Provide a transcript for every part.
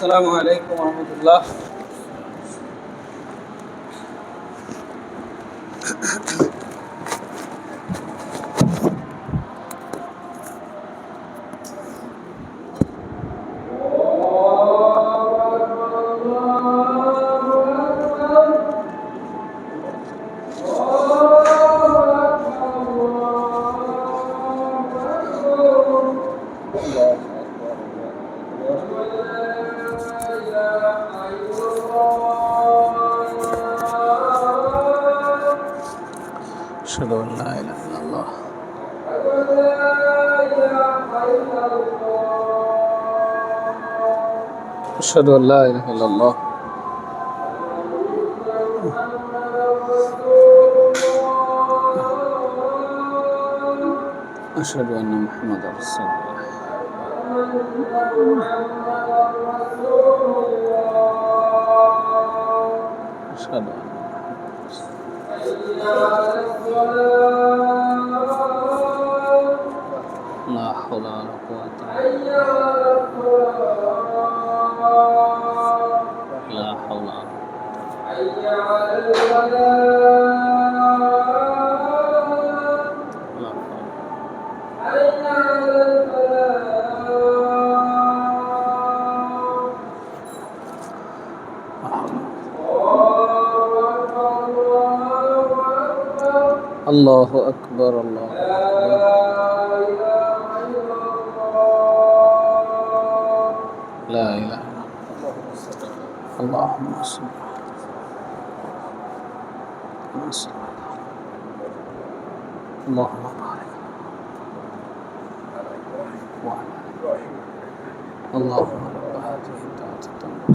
আসসালামু আলাইকুম রহমতুল্লাহ। أشهد أن لا إله إلا الله أشهد أن لا إله إلا الله أشهد أن محمدا رسول الله أشهد أن لا حول ولا قوة لا حول ولا الله أكبر الله لا إله إلا الله اللهم صل وسلم اللهم بارك وعلى اللهم رب هذه الدعوة التامة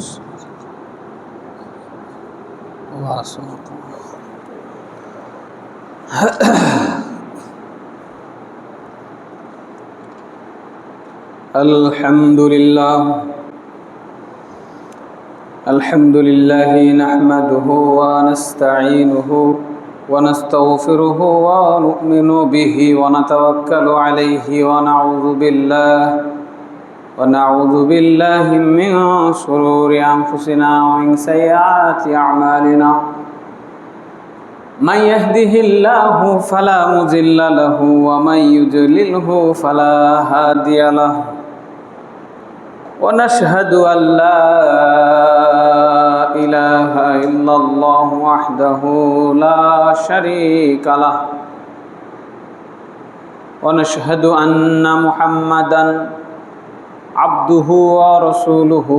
وعصمة الحمد لله نحمده ونستعينه ونستغفره ونؤمن به ونتوكل عليه ونعوذ بالله من شرور أنفسنا ومن سيئات أعمالنا من يهده الله فلا مضل له ومن يضلله فلا هادي له ونشهد أن لا إله إلا الله وحده لا شريك له ونشهد أن محمدا عبده ورسوله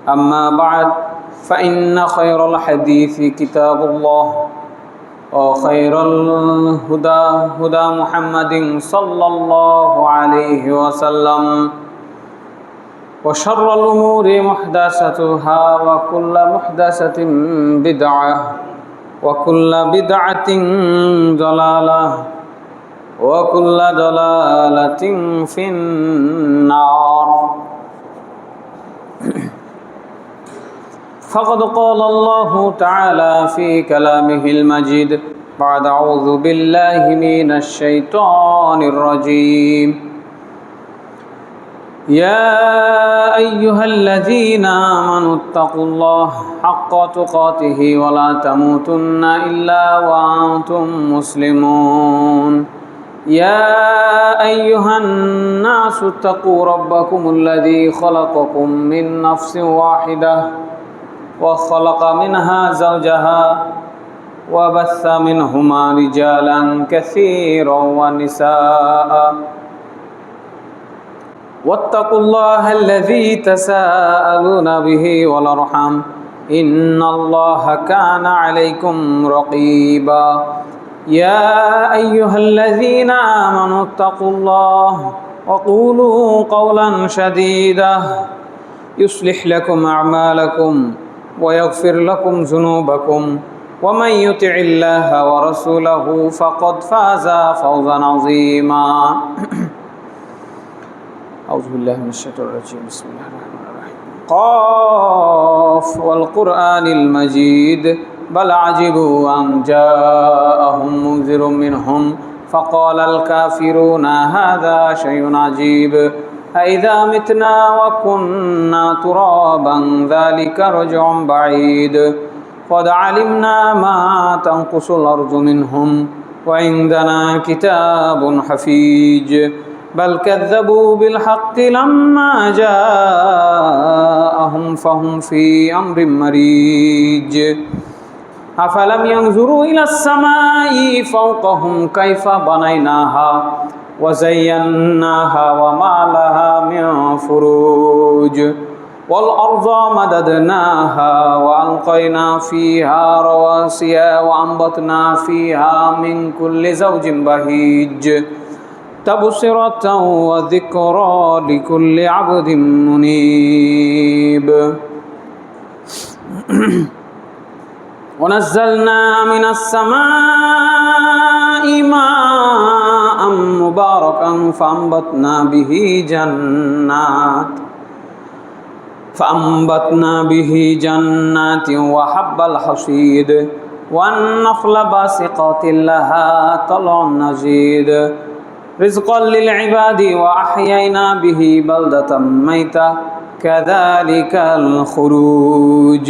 أما بعد فإن خير الحديث كتاب الله وخير الهدى هدى محمد صلى الله عليه وسلم وشر الأمور محدثاتها وكل محدثة بدعة وكل بدعة ضلالة وكل ضلالة في النار. فقد قال الله تعالى في كلامه المجيد بعد أعوذ بالله من الشيطان الرجيم يا أيها الذين آمنوا اتقوا الله حق تقاته ولا تموتن إلا وأنتم مسلمون يا أيها الناس اتقوا ربكم الذي خلقكم من نفس واحدة وخلق منها زوجها وبث منهما رجالا كثيرا ونساء واتقوا الله الذي تساءلون به والأرحام إن الله كان عليكم رقيبا يا أيها الذين آمنوا اتقوا الله وقولوا قولا سديدا يصلح لكم أعمالكم ويغفر لكم ذنوبكم ومن يطع الله ورسوله فقد فاز فوزا عظيما. أعوذ بالله من الشيطان الرجيم بسم الله الرحمن الرحيم قاف والقرآن المجيد بل عجبوا أن جاءهم منذر منهم فقال الكافرون هذا شيء عجيب أإذا متنا وكنا ترابا ذلك رجع بعيد قد علمنا ما تنقص الأرض منهم وعندنا كتاب حفيظ بل كذبوا بالحق لما جاءهم فهم في أمر مريج أفلم ينظروا إلى السماء فوقهم كيف بنيناها وزيناها وما لها من فروج والأرض مددناها وألقينا فيها رواسي وأنبتنا فيها من كل زوج بهيج تبصرة وذكرى لكل عبد منيب ونزلنا من السماء ماء مباركا فأنبتنا به جنات وحب الحصيد والنخل باسقات لها طلع نضيد رزقا للعباد وأحيينا به بلدة ميتة كذلك الخروج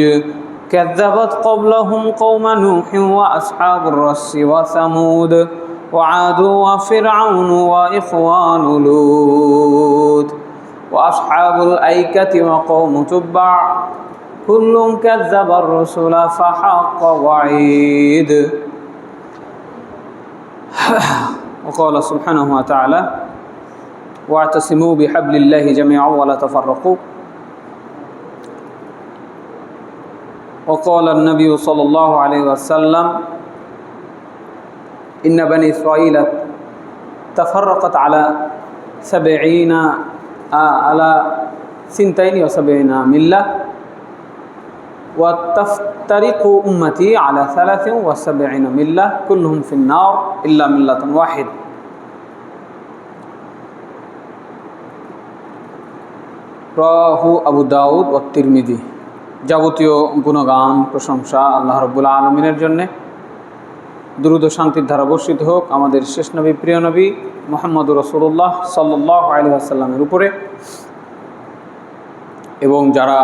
كذبت قبلهم قوم نوح وأصحاب الرس وثمود وعاد وفرعون وإخوان لوط وأصحاب الأيكة وقوم تبع كل كذب الرسل فحق وعيد وقال سبحانه وتعالى واعتصموا بحبل الله جميعا ولا تفرقوا وقال النبي صلى الله عليه وسلم إن بني إسرائيل تفرقت على 72 ملة وتفترق أمتي على 73 ملة كلهم في النار إلا ملة واحد রাহু আবু দাউদ ও তিরমিজি। যাবতীয় গুণগান প্রশংসা আল্লাহ রাব্বুল আলামিনের জন্য। দুরূদ ও শান্তির ধারা বর্ষিত হোক আমাদের শেষ নবী প্রিয় নবী মুহাম্মদুর রাসূলুল্লাহ সাল্লাল্লাহু আলাইহি ওয়াসাল্লামের উপরে এবং যারা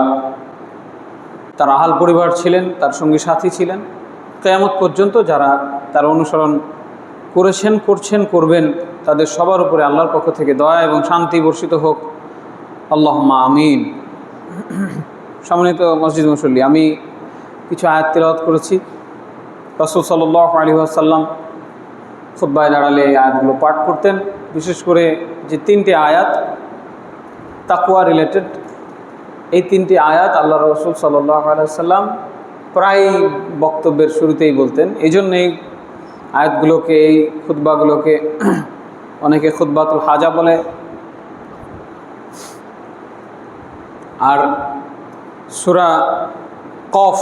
তার আহাল পরিবার ছিলেন, তার সঙ্গী সাথী ছিলেন, কিয়ামত পর্যন্ত যারা তার অনুসরণ করেছেন, করছেন, করবেন, তাদের সবার উপরে আল্লাহর পক্ষ থেকে দয়া এবং শান্তি বর্ষিত হোক। আল্লাহুম্মা আমিন। সম্মানিত মসজিদ মুসল্লি, আমি কিছু আয়াত তিলাওয়াত করেছি। রাসূল সাল্লাল্লাহু আলাইহি ওয়াসাল্লাম খুতবায় দাঁড়ালে এই আয়াতগুলো পাঠ করতেন। বিশেষ করে যে তিনটি আয়াত তাকওয়া রিলেটেড, এই তিনটি আয়াত আল্লাহ রাসূল সাল্লাল্লাহু আলাইহি ওয়াসাল্লাম প্রায় বক্তব্যের শুরুতেই বলতেন। এই জন্যেই আয়াতগুলোকে, এই খুতবাগুলোকে অনেকে খুতবাতুল হাজা বলে। আর সূরা কফ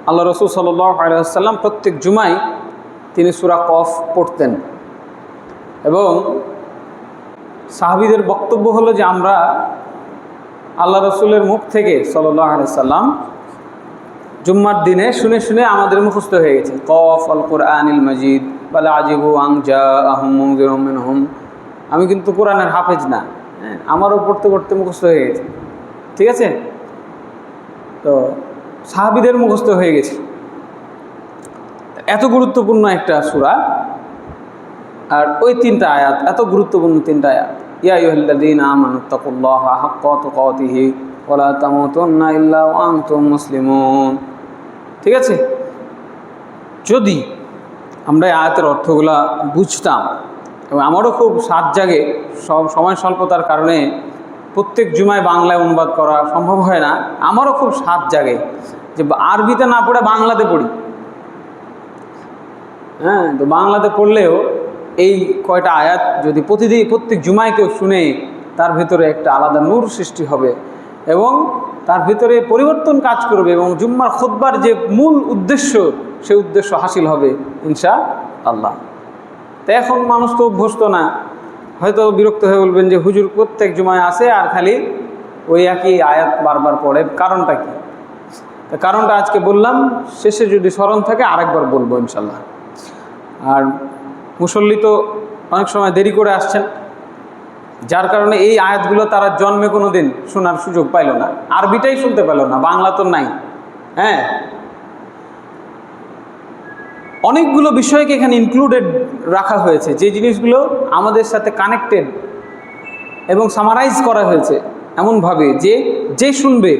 আল্লাহ রাসূল সাল্লাল্লাহু আলাইহি ওয়াসাল্লাম প্রত্যেক জুমায় তিনি সূরা কফ পড়তেন এবং সাহাবীদের বক্তব্য হলো যে আমরা আল্লাহ রাসূলের মুখ থেকে সাল্লাল্লাহু আলাইহি ওয়াসাল্লাম জুম্মার দিনে শুনে শুনে আমাদের মুখস্থ হয়ে গেছে। কফ আল কুরআনিল মাজিদ বাল আজিবু আন জাআহুম মুনযিরুম মিনহুম। আমি কিন্তু কোরআনের হাফেজ না, আমারও পড়তে পড়তে মুখস্থ হয়ে গেছে। ঠিক আছে, তো সাহাবীদের মুখস্থ হয়ে গেছে। এত গুরুত্বপূর্ণ একটা সূরা, আর ওই তিনটা আয়াত এত গুরুত্বপূর্ণ তিনটা আয়াত। ইয়া আইয়ুহাল্লাযীনা আমানুত্তাকুল্লাহা হাক্কা তুকাতিহি ওয়া লা তামুতুন্না ইল্লা ওয়া আনতুম মুসলিমুন। ঠিক আছে, যদি আমরা এই আয়াতের অর্থগুলা বুঝতাম, এবং আমারও খুব সাধ জাগে, সময় স্বল্পতার কারণে প্রত্যেক জুমায় বাংলায় অনুবাদ করা সম্ভব হয় না। আমারও খুব সাধ জাগে যে আরবিতে না পড়ে বাংলাতে পড়ি। হ্যাঁ, তো বাংলাতে পড়লেও এই কয়টা আয়াত যদি প্রত্যেক জুমায় কেউ শুনে, তার ভিতরে একটা আলাদা নূর সৃষ্টি হবে এবং তার ভিতরে পরিবর্তন কাজ করবে এবং জুম্মার খুতবার যে মূল উদ্দেশ্য, সেই উদ্দেশ্য হাসিল হবে ইনশাআল্লাহ। তো এখন মানুষ তো অভ্যস্ত না, হয়তো বিরক্ত হয়ে বলবেন যে হুজুর প্রত্যেক জুমায় আসে আর খালি ওই একই আয়াত বারবার পড়ে, কারণটা কি? তো কারণটা আজকে বললাম, শেষে যদি স্মরণ থাকে আরেকবার বলবো ইনশাল্লাহ। আর মুসল্লি তো অনেক সময় দেরি করে আসছেন, যার কারণে এই আয়াতগুলো তারা জন্মে কোনো দিন শোনার সুযোগ পাইল না, আরবিটাই শুনতে পেল না, বাংলা তো নাই। হ্যাঁ, অনেকগুলো বিষয়কে এখানে ইনক্লুডেড রাখা হয়েছে, যে জিনিসগুলো আমাদের সাথে কানেক্টেড এবং সামারাইজ করা হয়েছে এমনভাবে যে যে শুনবে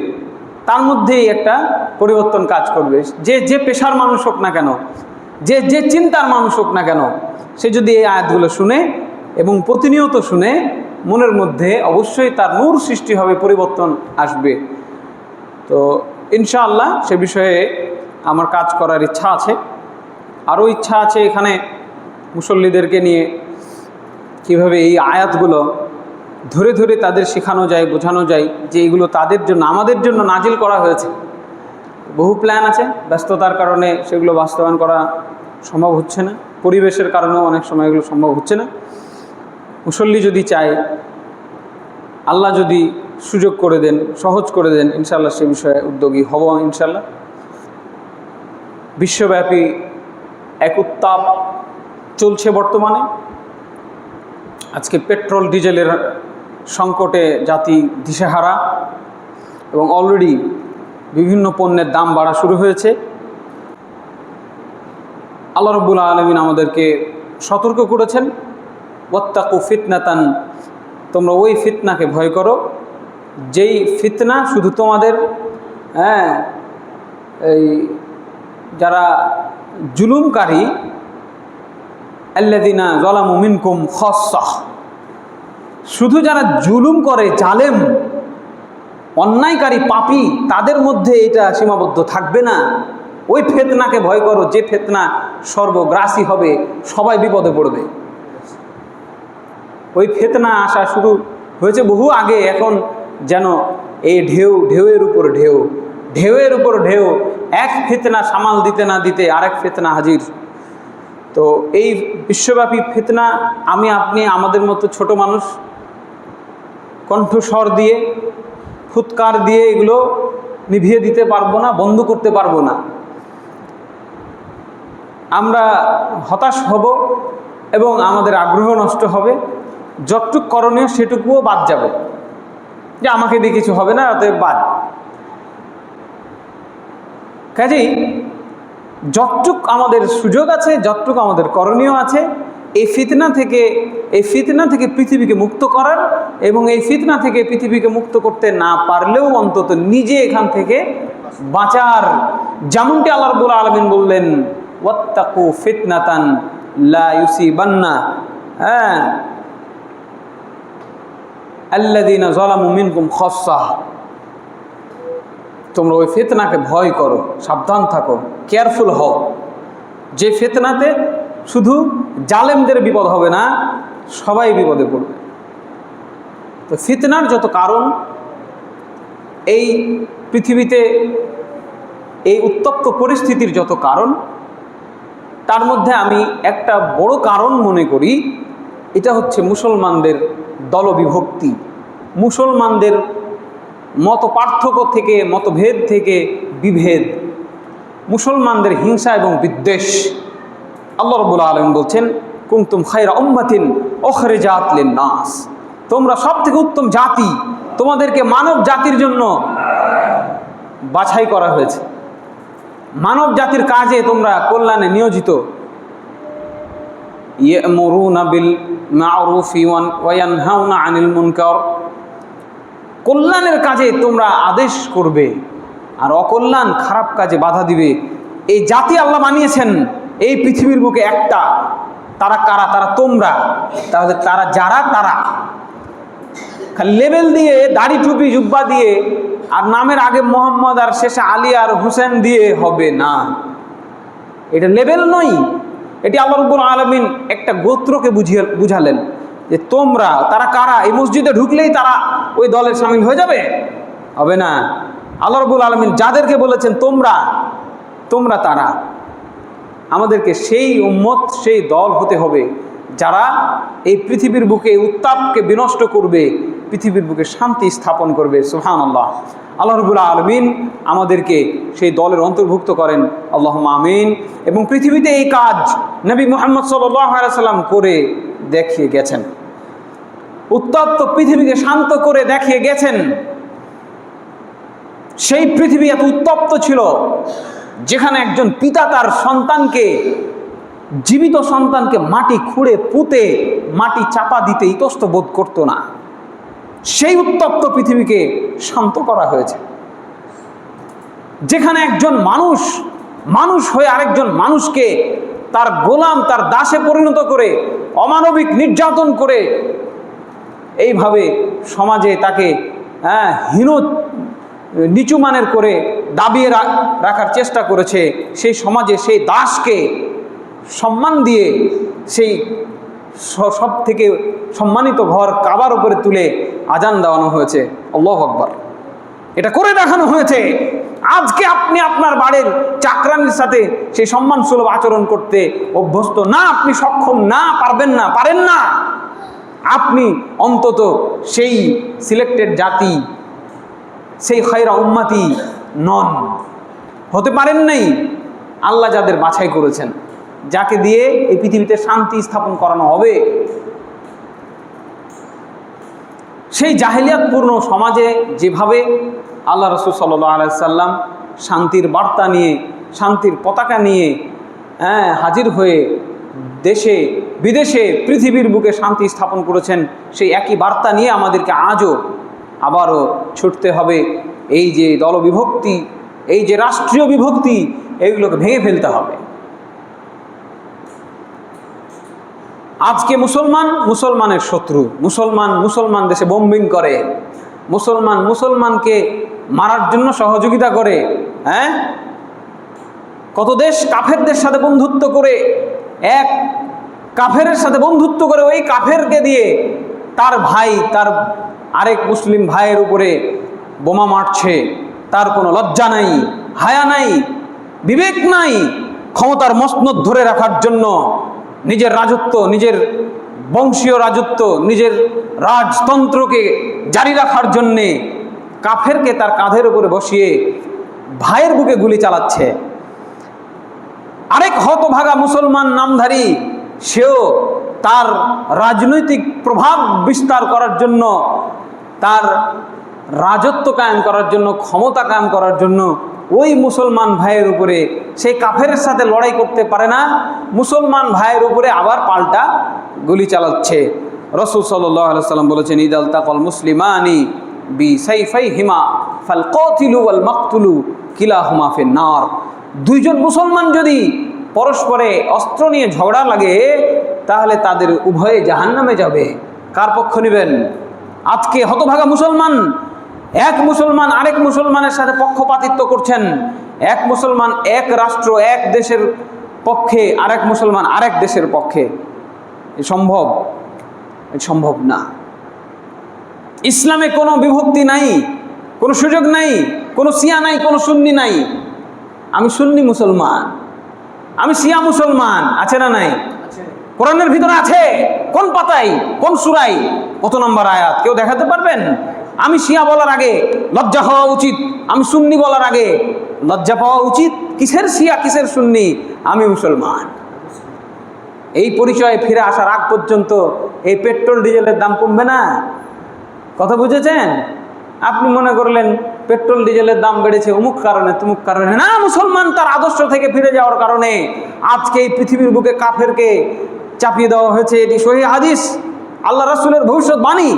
তার মধ্যেই একটা পরিবর্তন কাজ করবে। যে যে পেশার মানুষ হোক না কেন, যে যে চিন্তার মানুষ হোক না কেন, সে যদি এই আয়াতগুলো শুনে এবং প্রতিনিয়ত শুনে, মনের মধ্যে অবশ্যই তার নূর সৃষ্টি হবে, পরিবর্তন আসবে। তো ইনশাআল্লাহ সে বিষয়ে আমার কাজ করার ইচ্ছা আছে। আরও ইচ্ছা আছে এখানে মুসল্লিদেরকে নিয়ে কিভাবে এই আয়াতগুলো ধরে ধরে তাদের শেখানো যায়, বোঝানো যায় যে এগুলো তাদের জন্য, আমাদের জন্য নাজিল করা হয়েছে। বহু প্ল্যান আছে, ব্যস্ততার কারণে সেগুলো বাস্তবায়ন করা সম্ভব হচ্ছে না, পরিবেশের কারণেও অনেক সময় এগুলো সম্ভব হচ্ছে না। মুসল্লি যদি চায়, আল্লাহ যদি সুযোগ করে দেন, সহজ করে দেন, ইনশাআল্লাহ সে বিষয়ে উদ্যোগী হব ইনশাআল্লাহ। বিশ্বব্যাপী এক উত্তাপ চলছে বর্তমানে। আজকে পেট্রোল ডিজেলের সংকটে জাতি দিশেহারা এবং অলরেডি বিভিন্ন পণ্যের দাম বাড়া শুরু হয়েছে। আল্লাহ রাব্বুল আলামিন আমাদেরকে সতর্ক করেছেন, ওয়াত্তাকু ফিতনাতান, তোমরা ওই ফিতনাকে ভয় করো যেই ফিতনা শুধু তোমাদের এই যারা জুলুমকারী, আল্লাযিনা যালামু মিনকুম খাসসাহ, শুধু যারা জুলুম করে, জালেম, অন্যায়কারী, পাপী, তাদের মধ্যে এটা সীমাবদ্ধ থাকবে না। ওই ফিতনাকে ভয় করো যে ফিতনা সর্বগ্রাসী হবে, সবাই বিপদে পড়বে। ওই ফিতনা আসা শুরু হয়েছে বহু আগে, এখন যেন এই ঢেউয়ের উপর ঢেউ, ঢেউয়ের উপর ঢেউ, এক ফিতনা সামাল দিতে না দিতে আরেক ফিতনা হাজির। তো এই বিশ্বব্যাপী ফিতনা আমি আপনি আমাদের মতো ছোট মানুষ কণ্ঠস্বর দিয়ে, ফুৎকার দিয়ে এগুলো নিভিয়ে দিতে পারবো না, বন্ধ করতে পারবো না। আমরা হতাশ হব এবং আমাদের আগ্রহ নষ্ট হবে, যতটুক করণীয় সেটুকুও বাদ যাবে, যে আমাকে দিয়ে কিছু হবে না, অতএব বাদ। কাজেই যতটুক আমাদের সুযোগ আছে, যতটুক আমাদের করণীয় আছে, এই ফিতনা থেকে পৃথিবীকে মুক্ত করার, এবং এই ফিতনা থেকে পৃথিবীকে মুক্ত করতে না পারলেও অন্তত নিজে এখান থেকে বাঁচার। যেমনটি আল্লাহ রাব্বুল আলামিন বললেন, ওয়াত্তাকু ফিতনাতান লা ইউসিবান্না আল্লাযিনা যালামু মিনকুম খাসসাহ, তোমরা ওই ফিতনাকে ভয় করো, সাবধান থাকো, কেয়ারফুল হও, যে ফিতনাতে শুধু জালেমদের বিপদ হবে না, সবাই বিপদে পড়বে। তো ফিতনার যত কারণ, এই পৃথিবীতে এই উত্তপ্ত পরিস্থিতির যত কারণ, তার মধ্যে আমি একটা বড় কারণ মনে করি, এটা হচ্ছে মুসলমানদের দলবিভক্তি, মুসলমানদের মত পার্থক্য থেকে, মতভেদ থেকে বিভেদ, মুসলমানদের হিংসা এবং বিদ্বেষ। আল্লাহ রাব্বুল আলামিন বলছেন, কুনতুম খায়রা উম্মাতিন উখরিজাত লিন-নাস, তোমরা সব থেকে উত্তম জাতি, তোমাদেরকে মানব জাতির জন্য বাছাই করা হয়েছে, মানব জাতির কাজে তোমরা কল্যাণে নিয়োজিত। ইয়ামুরুনা বিল মা'রুফি ওয়া ইয়ানহাউনা আনিল মুনকার, কল্যাণের কাজে তোমরা আদেশ করবে আর অকল্যাণ, খারাপ কাজে বাধা দিবে। এই জাতি আল্লাহ বানিয়েছেন এই পৃথিবীর বুকে একটা, তারা কারা? তারা তোমরা। তাহলে তারা যারা, তারা খালি লেবেল দিয়ে, দাড়ি টুপি জুব্বা দিয়ে, আর নামের আগে মোহাম্মদ আর শেষে আলী আর হুসেন দিয়ে হবে না। এটা লেবেল নয়, এটি আল্লাহ রাব্বুল আলামিন একটা গোত্রকে বুঝালেন যে তোমরা, তারা কারা? এই মসজিদে ঢুকলেই তারা ওই দলের শামিল হয়ে যাবে? হবে না। আল্লাহ রাব্বুল আলামিন যাদেরকে বলেছেন তোমরা তারা, আমাদেরকে সেই উম্মত, সেই দল হতে হবে যারা এই পৃথিবীর বুকে উত্তাপকে বিনষ্ট করবে, পৃথিবীর বুকে শান্তি স্থাপন করবে। সুবহানাল্লাহ। আল্লাহ রাব্বুল আলামিন আমাদেরকে সেই দলের অন্তর্ভুক্ত করেন, আল্লাহুম্মা আমিন। এবং পৃথিবীতে এই কাজ নবী মুহাম্মদ সাল্লাল্লাহু আলাইহি ওয়াসাল্লাম করে দেখিয়ে গেছেন। উত্তপ্ত পৃথিবীকে শান্ত করে দেখিয়ে গেছেন। সেই পৃথিবী এত উত্তপ্ত ছিল যেখানে একজন পিতা তার সন্তানকে, জীবিত সন্তানকে মাটি খুঁড়ে পুঁতে মাটি চাপা দিতে ইতস্ত বোধ করতো না। সেই উত্তপ্ত পৃথিবীকে শান্ত করা হয়েছে। যেখানে একজন মানুষ হয়ে আরেকজন মানুষকে তার গোলাম, তার দাসে পরিণত করে অমানবিক নির্যাতন করে এইভাবে সমাজে তাকে হীন নিচু মানের করে দাবিয়ে রাখার চেষ্টা করেছে, সেই সমাজে সেই দাসকে সম্মান দিয়ে সেই সব থেকে সম্মানিত ঘর কাবার উপরে তুলে আজান দেওয়ানো হয়েছে, আল্লাহু আকবার। এটা করে দেখানো হয়েছে। আজকে আপনি আপনার বাড়ির চাকরানির সাথে সেই সম্মানসুলভ আচরণ করতে অভ্যস্ত না, আপনি সক্ষম না, পারেন না। আপনি অন্তত সেই সিলেক্টেড জাতি, সেই খায়রা উম্মতি নন, হতে পারেন নাই। আল্লাহ যাদের বাছাই করেছেন, যাকে দিয়ে এই পৃথিবীতে শান্তি স্থাপন করানো হবে, সেই জাহেলিয়াতপূর্ণ সমাজে যেভাবে আল্লাহ রাসূল সাল্লাল্লাহু আলাইহি সাল্লাম শান্তির বার্তা নিয়ে, শান্তির পতাকা নিয়ে হাজির হয়ে দেশে বিদেশে পৃথিবীর বুকে শান্তি স্থাপন করেছেন, সেই একই বার্তা নিয়ে আমাদেরকে আবারও ছুটতে হবে। এই যে দলবিভক্তি, এই যে রাষ্ট্রীয় বিভক্তি, এইগুলোকে ভেঙে ফেলতে হবে। আজকে মুসলমানের শত্রু, মুসলমান দেশে বোম্বিং করে, মুসলমানকে মারার জন্য সহযোগিতা করে। কত দেশ কাফেরদের সাথে বন্ধুত্ব করে, এক কাফেরের সাথে বন্ধুত্ব করে ওই কাফেরকে দিয়ে তার ভাই, তার আরেক মুসলিম ভাইয়ের উপরে বোমা মারছে। তার কোনো লজ্জা নাই, হায়া নাই, বিবেক নাই। ক্ষমতার মসনদ ধরে রাখার জন্য, নিজের রাজত্ব, নিজের বংশীয় রাজত্ব, নিজের রাজতন্ত্রকে জারি রাখার জন্যে কাফেরকে তার কাঁধের উপরে বসিয়ে ভাইয়ের বুকে গুলি চালাচ্ছে। আরেক হতভাগা মুসলমান নামধারী, সেও তার রাজনৈতিক প্রভাব বিস্তার করার জন্য, তার রাজত্ব কায়েম করার জন্য, ক্ষমতা কায়েম করার জন্য ওই মুসলমান ভাইয়ের উপরে, সেই কাফেরের সাথে লড়াই করতে পারে না, মুসলমান ভাইয়ের উপরে আবার পাল্টা গুলি চালাচ্ছে। রাসূল সাল্লাল্লাহু আলাইহি সাল্লাম বলেছেন, ইদাল তাকাল মুসলিমানি বিসাইফাইহিমা ফাল কাতিলু ওয়াল মাকতুলু কিলাহুমা ফিন নার। দুইজন মুসলমান যদি পরস্পরে অস্ত্র নিয়ে ঝগড়া লাগে, তাহলে তাদের উভয়ে জাহান্নামে যাবে। কার পক্ষ নেবেন? আজকে হতভাগা মুসলমান, এক মুসলমান আরেক মুসলমানের সাথে পক্ষপাতিত্ব করছেন। এক মুসলমান এক রাষ্ট্র, এক দেশের পক্ষে, আরেক মুসলমান আরেক দেশের পক্ষে। সম্ভব না। ইসলামে কোনো বিভক্তি নাই, কোনো সুযোগ নাই, কোনো শিয়া নাই, কোনো সুন্নি নাই। আমি সুন্নি মুসলমান, আমি শিয়া মুসলমান, আছে না নাই? কোরআনের ভিতরে আছে। কোন পাতায়, কোন সূরায়, কত নম্বর আয়াত কেউ দেখাতে পারবেন? আমি শিয়া বলার আগে লজ্জা হওয়া উচিত, আমি সুন্নি বলার আগে লজ্জা পাওয়া উচিত। কিসের শিয়া, কিসের সুন্নি? আমি মুসলমান। এই পরিচয়ে ফিরে আসার আগ পর্যন্ত এই পেট্রোল ডিজেলের দাম কমবে না। কথা বুঝেছেন? আপনি মনে করলেন পেট্রোল ডিজেলের দাম বেড়েছে অমুক কারণে তুমুক কারণে, না, মুসলমান তার আদর্শ থেকে ফিরে যাওয়ার কারণে আজকে এই পৃথিবীর বুকে কাফেরকে চাপিয়ে দেওয়া হয়েছে। এটি সহিহ হাদিস, আল্লাহ রাসূলের ভবিষ্যৎবাণী।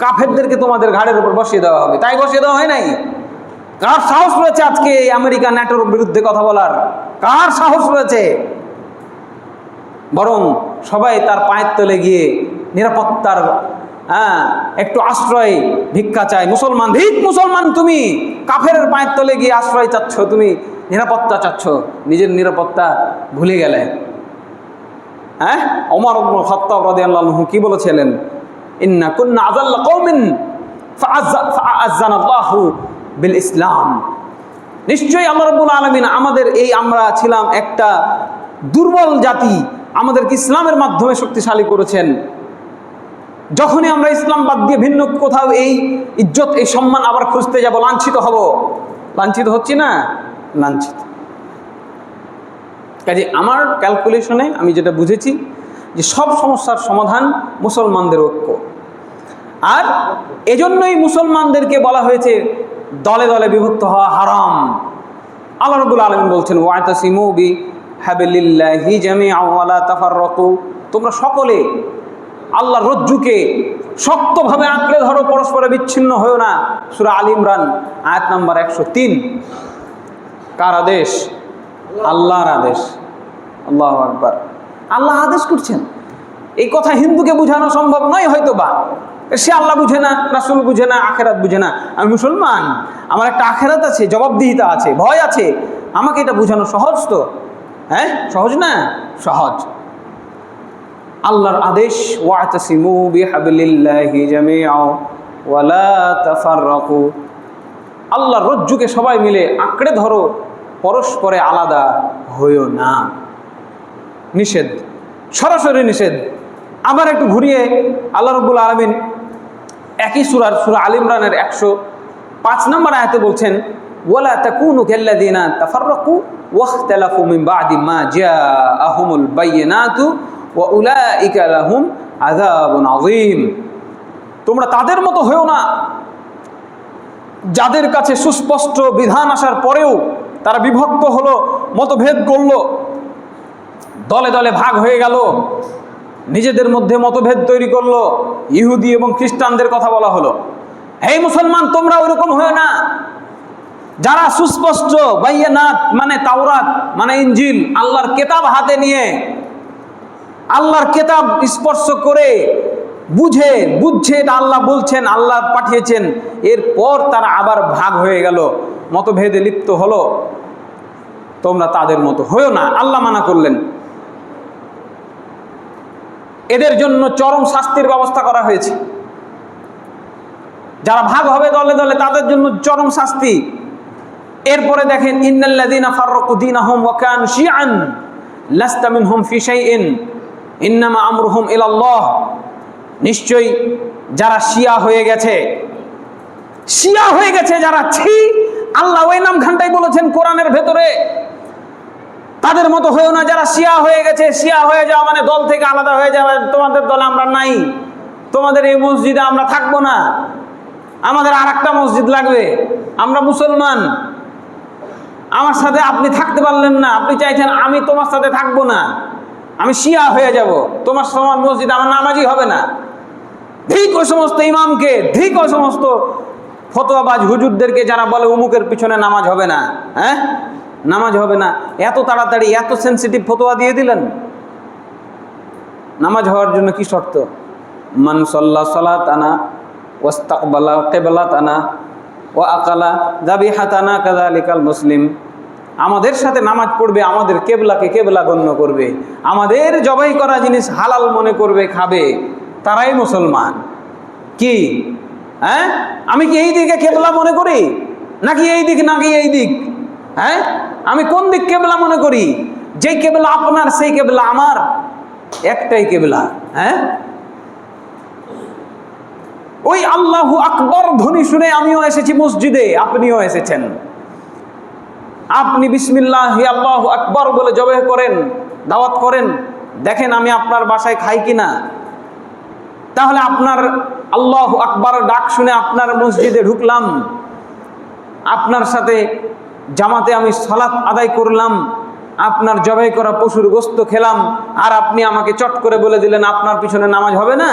কাফেরদেরকে তোমাদের ঘাড়ের উপর বসিয়ে দেওয়া হবে। তাই বসিয়ে দেওয়া হয় নাই? কার সাহস রয়েছে আজকে এই আমেরিকা ন্যাটোর বিরুদ্ধে কথা বলার? কার সাহস রয়েছে? বরং সবাই তার পায়ের তলে গিয়ে নিরাপত্তার একটু আশ্রয় ভিক্ষা চায়। মুসলমান, মুসলমান, তুমি কাফেরের পায়ের তলে গিয়ে আশ্রয় চাচ্ছ, তুমি নিরাপত্তা চাচ্ছ, নিজের নিরাপত্তা ভুলে গেলে। ওমর ইবনুল খাত্তাব রাদিয়াল্লাহু আনহু কি বলেছিলেন? ইন্না কুন্না আযাল্লা কওমিন ফাআযানাল্লাহু বিল ইসলাম। নিশ্চয়ই আল্লাহ রাব্বুল আলামিন আমরা ছিলাম একটা দুর্বল জাতি, আমাদেরকে ইসলামের মাধ্যমে শক্তিশালী করেছেন। যখনই আমরা ইসলাম বাদ দিয়ে ভিন্ন কোথাও এই ইজ্জত, এই সম্মান আবার খুঁজতে যাব, লাঞ্ছিত হব। লাঞ্ছিত হচ্ছি না? লাঞ্ছিত। কাজে আমার ক্যালকুলেশনে আমি যেটা বুঝেছি যে সব সমস্যার সমাধান মুসলমানদের ঐক্য। আর এজন্যই মুসলমানদেরকে বলা হয়েছে দলে দলে বিভক্ত হওয়া হারাম। আল্লাহ রাব্বুল আলামিন বলছেন ওয়াতাসিমু বিহাবিলিল্লাহি জামিআন ওয়া লা তাফাররাকু, তোমরা সকলে আল্লাহর রজ্জুকে শক্তভাবে আঁকড়ে ধরো, পরস্পরে বিচ্ছিন্ন হয়েও না। সূরা আল ইমরান আয়াত নাম্বার 103। কার আদেশ? আল্লাহর আদেশ। আল্লাহু আকবার। আল্লাহ আদেশ করছেন। এই কথা হিন্দুকে বোঝানো সম্ভব নয় হয়তো বা, সে আল্লাহ বুঝে না, রাসূল বুঝে না, আখেরাত বুঝে না। আমি মুসলমান, আমার একটা আখেরাত আছে, জবাবদিহিতা আছে, ভয় আছে, আমাকে এটা বোঝানো সহজ তো? হ্যাঁ, সহজ না? সহজ। আল্লাহর আদেশ ওয়াতাসিমু বিহাবিলিল্লাহি জামিআন ওয়া লা তাফাররাকু, আল্লাহর রজ্জুকে সবাই মিলে আঁকড়ে ধরো, পরস্পরে আলাদা হইও না। নিষেধ, সরাসরি নিষেধ। আবার একটু ঘুরিয়ে আল্লাহ রাব্বুল আলামিন একই সূরা আল ইমরানের 105 নম্বর আয়াতে বলছেন ওয়ালা তাকুনু কাল্লাযিনা তাফাররাকু ওয়াখতালাফু মিন বা'দি মা জাআহুমুল বায়িনাতু ওয়া উলাইকা লাহুম আযাবুন আযীম, তোমরা তাদের মতো হয়েও না যাদের কাছে সুস্পষ্ট বিধান আসার পরেও তারা বিভক্ত হলো, মতভেদ করলো, দলে দলে ভাগ হয়ে গেল, নিজেদের মধ্যে মতভেদ তৈরি করলো। ইহুদি এবং খ্রিস্টানদের কথা বলা হলো। হে মুসলমান, তোমরা ওইরকম হয়ে না যারা সুস্পষ্ট বাইয়ানাত মানে তাওরাত মানে ইনজিল, আল্লাহর কিতাব হাতে নিয়ে, আল্লাহর কিতাব স্পর্শ করে বুঝছে এটা আল্লাহ বলছেন, আল্লাহ পাঠিয়েছেন, এরপর তারা আবার ভাগ হয়ে গেল, মতভেদে লিপ্ত হলো। তোমরা তাদের মতো হয়েও না, আল্লাহ মানা করলেন। এদের জন্য চরম শাস্তির ব্যবস্থা করা হয়েছে। যারা ভাগ হবে দলে দলে, তাদের জন্য চরম শাস্তি। এরপরে দেখেন ইন্নাল্লাযীনা ফাররাকু দীনাহুম ওয়া কানু শিআন লাস্তা মিনহুম ফি শাইইন ইন্নামা আমরুহুম ইলাল্লাহ, নিশ্চয়ই যারা শিয়া হয়ে গেছে যারা, আল্লাহ ওই নামখানটাই বলেছেন কোরআনের ভেতরে, তাদের মতো হয়েও না যারা শিয়া হয়ে গেছে। শিয়া হয়ে যাওয়া মানে দল থেকে আলাদা হয়ে যাওয়া, তোমাদের দলে আমরা নাই, তোমাদের এই মসজিদে আমরা থাকবো না, আমাদের আর একটা মসজিদ লাগবে, আমরা মুসলমান, আমার সাথে আপনি থাকতে পারলেন না, আপনি চাইছেন আমি তোমার সাথে থাকবো না, আমি শিয়া হয়ে যাব, তোমার মসজিদ আমার নামাজই হবে না। ঠিক ওই সমস্ত ইমামকে, ঠিক ওই সমস্ত ফতোয়াবাজ হুজুরদেরকে যারা বলে উমুকের পিছনে নামাজ হবে না, হ্যাঁ নামাজ হবে না, এত তাড়াতাড়ি এত সেন্সিটিভ ফতোয়া দিয়ে দিলেন। নামাজ হওয়ার জন্য কি শর্ত? মান সাল্লা সালাতানা ওয়াস্তাকবালা কিবলাতানা ওয়া আকালা যাবিহাতানা কাযালিকাল মুসলিম, আমাদের সাথে নামাজ পড়বে, আমাদের কেবলাকে কেবলা গণ্য করবে, আমাদের জবাই করা জিনিস হালাল মনে করবে, খাবে, তারাই মুসলমান। কি হ্যাঁ, আমি কি এই দিকে কেবলা মনে করি নাকি এই দিক, নাকি এই দিক? হ্যাঁ, আমি কোন দিক কেবলা মনে করি? যেই কেবলা আপনার সেই কেবলা আমার, একটাই কেবলা। হ্যাঁ, ওই আল্লাহু আকবার ধ্বনি শুনে আমিও এসেছি মসজিদে, আপনিও এসেছেন। আপনি বিসমিল্লাহ আল্লাহু আকবার বলে জবাহ করেন, দাওয়াত করেন, দেখেন আমি আপনার বাসায় খাই কিনা। তাহলে আপনার আল্লাহু আকবার ডাক শুনে আপনার মসজিদে ঢুকলাম, আপনার সাথে জামাতে আমি সালাত আদায় করলাম, আপনার জবাই করা পশুর গোশত খেলাম, আর আপনি আমাকে চট করে বলে দিলেন আপনার পিছনে নামাজ হবে না,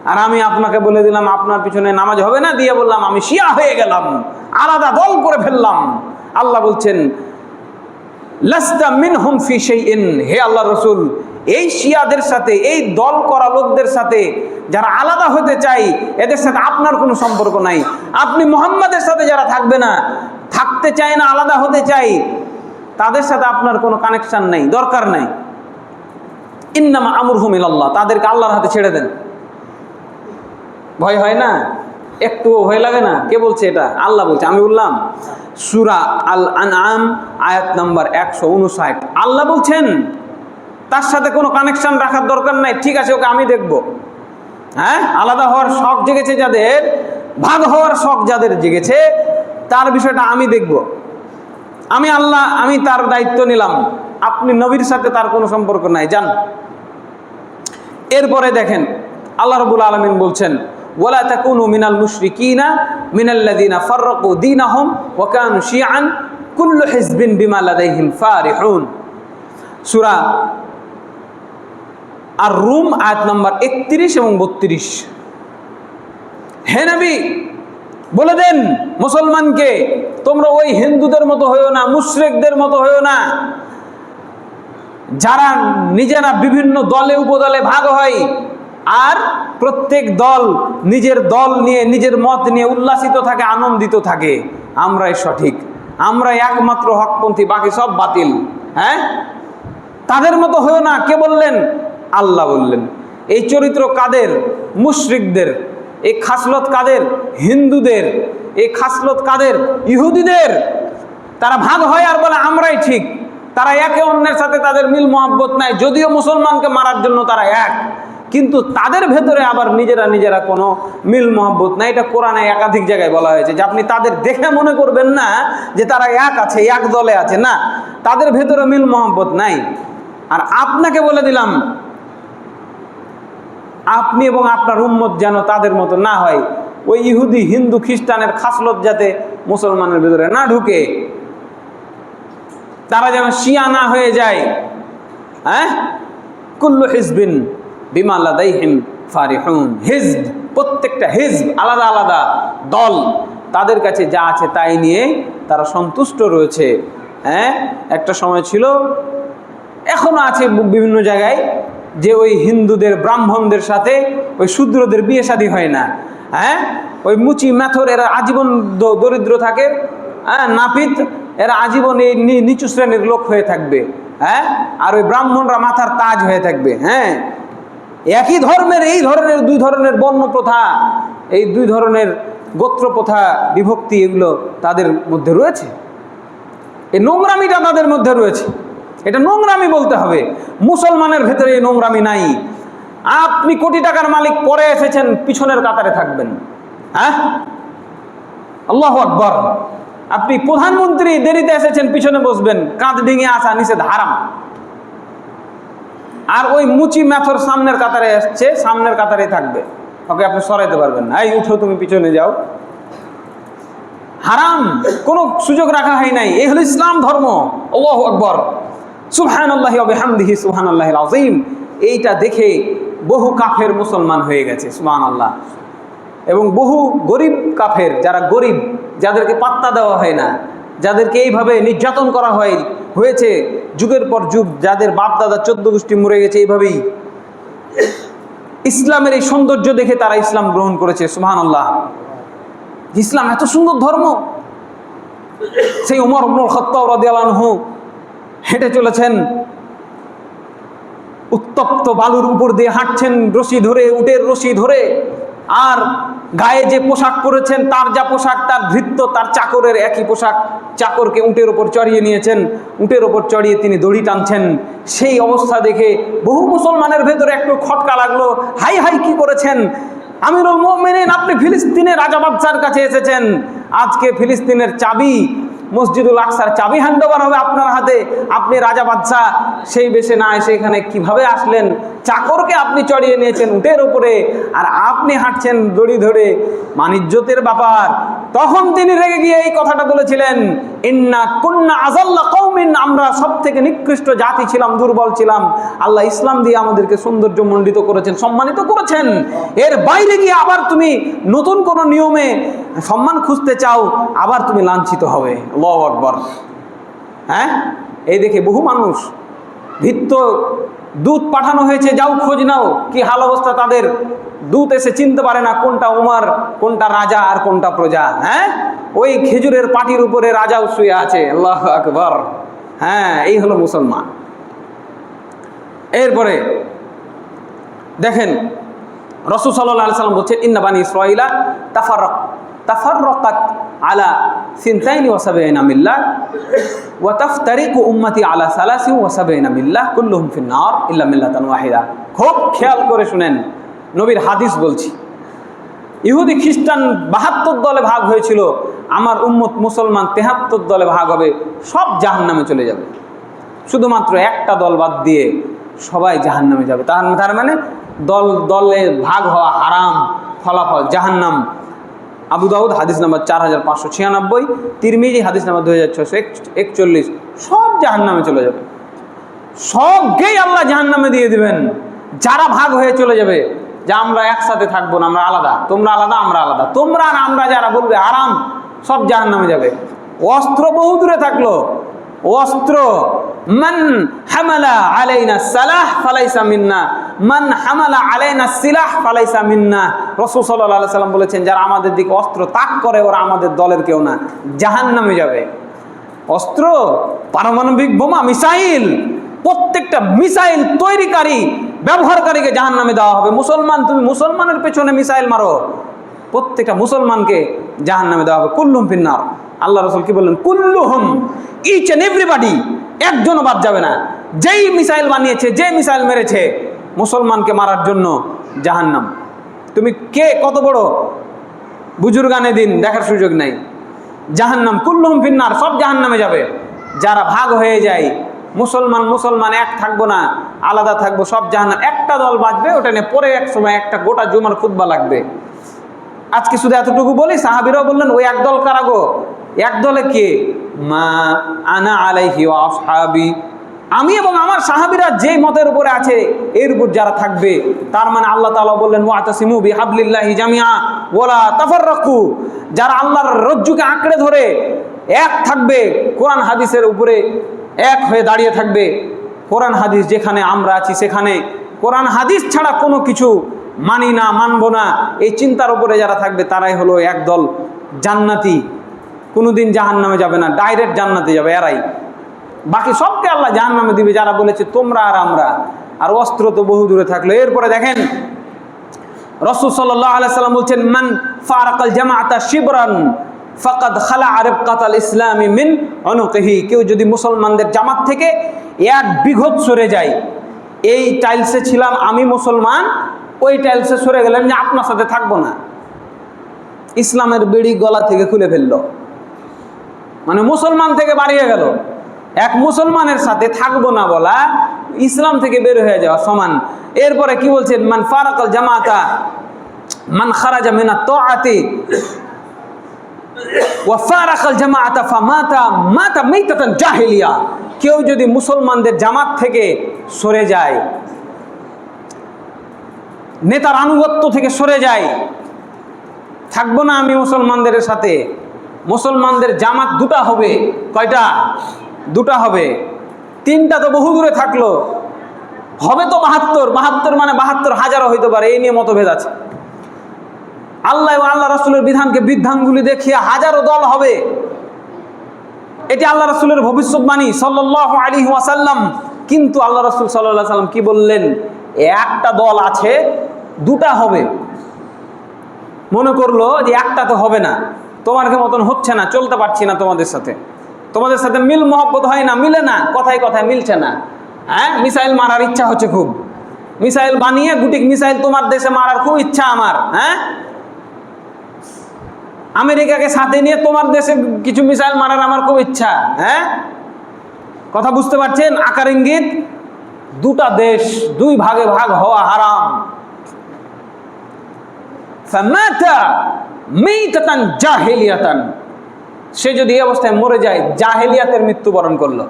আর আমি আপনাকে বলে দিলাম আপনার পিছনে নামাজ হবে না, দিয়ে বললাম আমি শিয়া হয়ে গেলাম, আলাদা দল করে ফেললাম। আল্লাহ বলছেন লাস্তা মিনহুম ফি শাইইন, হে আল্লাহ রাসূল, এই শিয়াদের সাথে, এই দল করা লোকদের সাথে যারা আলাদা হতে চাই, এদের সাথে আপনার কোনো সম্পর্ক নাই। আপনি মুহাম্মাদের সাথে যারা থাকবে না, থাকতে চায় না, আলাদা হতে চাই, তাদের সাথে আপনার কোনো কানেকশন নাই, দরকার নাই। ইন্নামা আমরুহুম ইলাল্লাহ, তাদেরকে আল্লাহর হাতে ছেড়ে দেন। ভয় হয় না? একটু ভয় লাগে না? কে বলছে এটা? আল্লাহ বলছে, আমি বললাম। সূরা আল আনআম আয়াত নাম্বার 159। আল্লাহ বলছেন তার সাথে কোনো কানেকশন রাখার দরকার নাই, ঠিক আছে ওকে আমি দেখব। হ্যাঁ, আলাদা হওয়ার শখ জেগেছে যাদের, ভাগ হওয়ার শখ যাদের জেগেছে, তার বিষয়টা আমি দেখব। আমি আল্লাহ, আমি তার দায়িত্ব নিলাম। আপনি নবীর সাথে তার কোনো সম্পর্ক নাই, যান। এরপরে দেখেন আল্লাহ রাব্বুল আলামিন বলছেন ওয়ালা তাকুনু মিনাল মুশরিকিনা মিনাল্লাযিনা ফাররাকু দীনাহুম ওয়া কানু শিয়াআন কুল্লু হিজবিন বিমা লাদাইহিম ফারিহুন। সূরা আর রুম আয়াত নম্বর 31 এবং 32। হে নবী, বলে দেন মুসলমানকে, তোমরা ওই হিন্দুদের মতো হইও না, মুশরিকদের মতো হইও না, যারা নিজেরা বিভিন্ন দলে উপদলে ভাগ হয় আর প্রত্যেক দল নিজের দল নিয়ে নিজের মত নিয়ে উল্লাসিত থাকে, আনন্দিত থাকে। আমরাই সঠিক, আমরাই একমাত্র হকপন্থী, বাকি সব বাতিল। হ্যাঁ, তাদের মতো হইও না। কে বললেন? আল্লাহ বললেন। এই চরিত্র কাদের? মুশরিকদের। এই খাসলত কাদের? হিন্দুদের। এই খাসলত কাদের? ইহুদিদের। তারা ভাগ হয় আর বলে আমরাই ঠিক। তারা একে অন্যের সাথে তাদের মিল মহব্বত নাই, যদিও মুসলমানকে মারার জন্য তারা এক, কিন্তু তাদের ভেতরে আবার নিজেরা কোনো মিল মহব্বত নাই। এটা কোরআনে একাধিক জায়গায় বলা হয়েছে যে আপনি তাদের দেখে মনে করবেন না যে তারা এক আছে, এক দলে আছে, না, তাদের ভেতরে মিল মহব্বত নাই। আর আপনাকে বলে দিলাম, আপনি এবং আপনার উম্মত যেন তাদের মতো না হয়, ওই ইহুদি হিন্দু খ্রিস্টানের খাসলত যাতে মুসলমানের ভেতরে না ঢুকে, তারা যেন শিয়া না হয়ে যায়। হ্যাঁ, কুল্লু হিজবিন বিমা লাদাইহিম ফারিহুন। হিজব, প্রত্যেকটা হিজব আলাদা আলাদা দল, তাদের কাছে যা আছে তাই নিয়ে তারা সন্তুষ্ট রয়েছে। হ্যাঁ, একটা সময় ছিল, এখনো আছে বিভিন্ন জায়গায়, যে ওই হিন্দুদের ব্রাহ্মণদের সাথে ওই শূদ্রদের বিয়ে শাদী হয় না। হ্যাঁ, ওই মুচি ম্যাথর এরা আজীবন দরিদ্র থাকে। হ্যাঁ, নাপিত এরা আজীবন এই নিচু শ্রেণীর লোক হয়ে থাকবে। হ্যাঁ, আর ওই ব্রাহ্মণরা মাথার তাজ হয়ে থাকবে। হ্যাঁ, একই ধর্মের এই ধরনের দুই ধরনের বর্ণ প্রথা, এই দুই ধরনের গোত্র প্রথা, বিভক্তি, এগুলো তাদের মধ্যে রয়েছে। এই নোংরামিটা তাদের মধ্যে রয়েছে, এটা নোংরামি বলতে হবে। মুসলমানের ভেতরে এই নোংরামি নাই। আপনি কোটি টাকার মালিক, পরে এসেছেন, পিছনের কাতারে থাকবেন। হ্যাঁ, আল্লাহু আকবার। আপনি প্রধানমন্ত্রী, দেরিতে এসেছেন, পিছনে বসবেন, কাঁধ ডিঙে আসা নিষেধ, হারাম। আর ওই মুচি ম্যাথর সামনের কাতারে আসছে, সামনের কাতারে থাকবে, ওকে আপনি সরাইতে পারবেন না। এই উঠো, তুমি পিছনে যাও, হারাম, কোনো সুযোগ রাখা হয় নাই। এই হলো ইসলাম ধর্ম। আল্লাহু আকবার, সুবহানাল্লাহি ওয়া বিহামদিহি সুবহানাল্লাহিল আযীম। এইটা দেখে বহু কাফের মুসলমান হয়ে গেছে, সুবহানাল্লাহ। এবং বহু গরিব কাফের, যারা গরিব, যাদেরকে পাত্তা দেওয়া হয় না, যাদেরকে এইভাবে নির্যাতন করা হয়েছে যুগের পর যুগ, যাদের বাপ দাদা 14 গোষ্ঠী মরে গেছে এইভাবেই, ইসলামের এই সৌন্দর্য দেখে তারা ইসলাম গ্রহণ করেছে। সুবহানাল্লাহ, ইসলাম এত সুন্দর ধর্ম। সেই ওমর ইবনুল খাত্তাব রাদিয়াল্লাহু আনহু হেঁটে চলেছেন, উত্তপ্ত বালুর উপর দিয়ে হাঁটছেন, রশি ধরে, উটের রশি ধরে, আর গায়ে যে পোশাক পরেছেন, তার যা পোশাক, তার ভৃত্য, তার চাকরের একই পোশাক। চাকরকে উটের ওপর চড়িয়ে নিয়েছেন, উটের ওপর চড়িয়ে তিনি দড়ি টানছেন। সেই অবস্থা দেখে বহু মুসলমানের ভেতরে একটু খটকা লাগলো। হাই হাই, কি করেছেন আমিরুল মুমিনিন, আপনি ফিলিস্তিনের রাজা বাদশার কাছে এসেছেন। আজকে ফিলিস্তিনের চাবি, মসজিদুল আকসার চাবি হ্যান্ডওভার হবে আপনার হাতে। আপনি রাজা বাদশাহ, সেই বেশে না এসে এখানে কিভাবে আসলেন? চাকরকে আপনি চড়িয়ে নিয়েছেন উটের উপরে, আর আপনি হাঁটছেন দড়ি ধরে। মানিজ্যতের ব্যাপার। তখন তিনি রেগে গিয়ে এই কথাটা বলেছিলেন, ইন্না কুন্না আযাল্লা কওমিন, আমরা সব থেকে নিকৃষ্ট জাতি ছিলাম, দুর্বল ছিলাম। আল্লাহ ইসলাম দিয়ে আমাদেরকে সৌন্দর্যমণ্ডিত করেছেন, সম্মানিত করেছেন। এর বাইরে গিয়ে আবার তুমি নতুন কোনো নিয়মে সম্মান খুঁজতে চাও, আবার তুমি লাঞ্ছিত হবে। আল্লাহু আকবার। হ্যাঁ, এই দেখে বহু মানুষ, ভিত্ত দূত পাঠানো হয়েছে, যাও খোঁজ নাও, কি হাল অবস্থা তাদের। দূত এসে চিনতে পারে না কোনটা উমর, কোনটা রাজা আর কোনটা প্রজা। হ্যাঁ, ওই খেজুরের পাটির উপরে রাজাও শুয়ে আছে। আল্লাহু আকবার। হ্যাঁ, এই হলো মুসলমান। এরপরে দেখেন, রাসূল সাল্লাল্লাহু আলাইহি ওয়াসাল্লাম বলছেন, ইন্না বানি ইসরাঈলা তাফাররাকাত আলা 72 মিল্লাহ ওয়া তাফতারিকু উম্মতি আলা 73 মিল্লাহ কুল্লুহুম ফিন নার ইল্লা মিল্লাতান ওয়াহিদা। খুব খেয়াল করে শুনেন, নবীর হাদিস বলছি। ইহুদি খ্রিস্টান 72 দলে ভাগ হয়েছিল, আমার উম্মত মুসলমান 73 দলে ভাগ হবে, সব জাহান্নামে চলে যাবে। শুধুমাত্র একটা দল বাদ দিয়ে সবাই জাহান্নামে যাবে। তার মানে দলে ভাগ হওয়া হারাম, ফলাফল জাহান্নাম। আবু দাউদ হাদিস নাম্বার 4596, তিরমিজি হাদিস নাম্বার 2641। সব জাহান্নামে চলে যাবে, সবকেই আল্লাহ জাহান্নামে দিয়ে দিবেন। যারা ভাগ হয়ে চলে যাবে যে আমরা একসাথে থাকবো না, আমরা আলাদা, তোমরা আলাদা আমরা আলাদা, তোমরা আর আমরা যারা বলবে আরাম, সব জাহান্নামে যাবে। অস্ত্র বহু দূরে থাকলো, অস্ত্র মান হামালা আলাইনা সালাহ ফালাইসা মিন্না, মান হামালা আলাইনা সিলাহ ফালাইসা মিন্না। রাসূল সাল্লাল্লাহু আলাইহি সাল্লাম বলেছেন, যারা আমাদের দিকে অস্ত্র তাক করে ওরা আমাদের দলের কেউ না, জাহান্নামে যাবে। অস্ত্র, পারমাণবিক বোমা, মিসাইল, প্রত্যেকটা মিসাইল তৈরিকারী ব্যবহারকারীকে জাহান্নামে দেওয়া হবে। মুসলমান, তুমি মুসলমানের পেছনে মিসাইল মারো, প্রত্যেকটা মুসলমানকে জাহান্নামে দেওয়া হবে। কুল্লুহুম ফিন্নার। আল্লাহ রাসূল কি বললেন? কুল্লুহুম, ইচ এন্ড এভরিবডি, একজনও বাদ যাবে না। যেই মিসাইল বানিয়েছে, যে মিসাইল মেরেছে মুসলমানকে মারার জন্য, জাহান্নাম। তুমি কে কত বড় বুজুর্গানে দিন দেখার সুযোগ নাই, জাহান্নাম। কুল্লুহুম ফিন্নার, সব জাহান্নামে যাবে। যারা ভাগ হয়ে যায়, মুসলমান মুসলমান এক থাকবো না, আলাদা থাকবো, সব জাহান্নাম। একটা দল বাঁচবে, ওটা নিয়ে পরে এক সময় একটা গোটা জুমার খুতবা লাগবে। আজকে শুধু এতটুকু বলি, সাহাবীরাও বললেন ওই এক দল কারা গো? এক দলে কে? মা আনা আলাইহি ওয়া আসহাবি, আমি এবং আমার সাহাবীরা যে মতের উপরে আছে এর উপর যারা থাকবে। তার মানে আল্লাহ তাআলা বললেন ওয়াতাসিমু বিহাবলিল্লাহি জামিআ ওয়ালা তাফাররাকু, যারা আল্লাহর রজ্জুকে আঁকড়ে ধরে এক থাকবে, কোরআন হাদিসের উপরে এক হয়ে দাঁড়িয়ে থাকবে। কোরআন হাদিস যেখানে আমরা আছি সেখানে কোরআন হাদিস ছাড়া কোনো কিছু মানি না, মানবো না, এই চিন্তার উপরে যারা থাকবে তারাই হলো একদল জান্নাতি। কোনোদিন জাহান্নামে যাবে না, ডাইরেক্ট জান্নাতে যাবে এরাই। বাকি সবকে আল্লাহ জাহান্নামে দিবে যারা বলেছে তোমরা আর আমরা। আর অস্ত্র তো বহু দূরে থাকলো। এরপরে দেখেন রাসূল সাল্লাল্লাহু আলাইহি সাল্লাম বলছেন, মান ফারাকাল জামাআতা শিবরান ফাকাদ খালা রিবকাতাল ইসলামি মিন উনুকিহি, কেউ যদি মুসলমানদের জামাত থেকে এক বিঘত সরে যায়, এই টাইলসে ছিলাম আমি মুসলমান, ওই টাইলসে সরে গেলেন যে আপনার সাথে থাকবো না, ইসলামের বেড়ি গলা থেকে খুলে ফেললো, মানে মুসলমান থেকে বাড়িয়ে গেল। এক মুসলমানের সাথে থাকবো না বলা ইসলাম থেকে বের হয়ে যাওয়া সমান। এরপরে কি বলছেন? মান ফারাকাল জামাতা মান খারাজা মিনাত তাআতি ওয়া ফারাকাল জামাআতা ফামাতা মাতা মাইতাতান জাহিলিয়া, কেউ যদি মুসলমানদের জামাত থেকে সরে যায়, নেতার আনুগত্য থেকে সরে যায়, থাকবো না আমি মুসলমানদের সাথে। মুসলমানদের জামাত দুটা হবে, কয়টা? দুটা হবে। তিনটা তো বহু দূরে থাকলো, হবে তো 72 মানে 72,000 হইতে পারে, এই নিয়ে মতভেদ আছে। আল্লাহ এবং আল্লাহ রাসূলের বিধানকে বিধানগুলি দেখিয়ে হাজারো দল হবে, এটি আল্লাহ রাসূলের ভবিষ্যৎবাণী সাল্লাল্লাহু আলাইহি ওয়াসাল্লাম। কিন্তু আল্লাহ রাসূল সাল্লাল্লাহু আলাইহি ওয়াসাল্লাম কি বললেন? একটা দল আছে, দুটা হবে। মনে করলো যে একটা তো হবে না, তোমার মতন হচ্ছে না, চলতে পারছি না তোমাদের সাথে, তোমাদের সাথে মিল মহব্বত হয় না, মিলে না, কথায় কথায় মিলছে না। হ্যাঁ, মিসাইল মারার ইচ্ছা হচ্ছে খুব, মিসাইল বানিয়ে গুটিক মিসাইল তোমার দেশে মারার খুব ইচ্ছা আমার। হ্যাঁ, আমেরিকাকে সাথে নিয়ে তোমার দেশে কিছু মিসাইল মারার আমার খুব ইচ্ছা। হ্যাঁ, কথা বুঝতে পারছেন? আকার ইঙ্গিত। দুটা দেশ, দুই ভাগে ভাগ হওয়া হারাম। ফামাতা মাইতাতান জাহিলিয়াতান, সে যদি এই অবস্থায় মরে যায় জাহেলিয়াতের মৃত্যুবরণ করলো।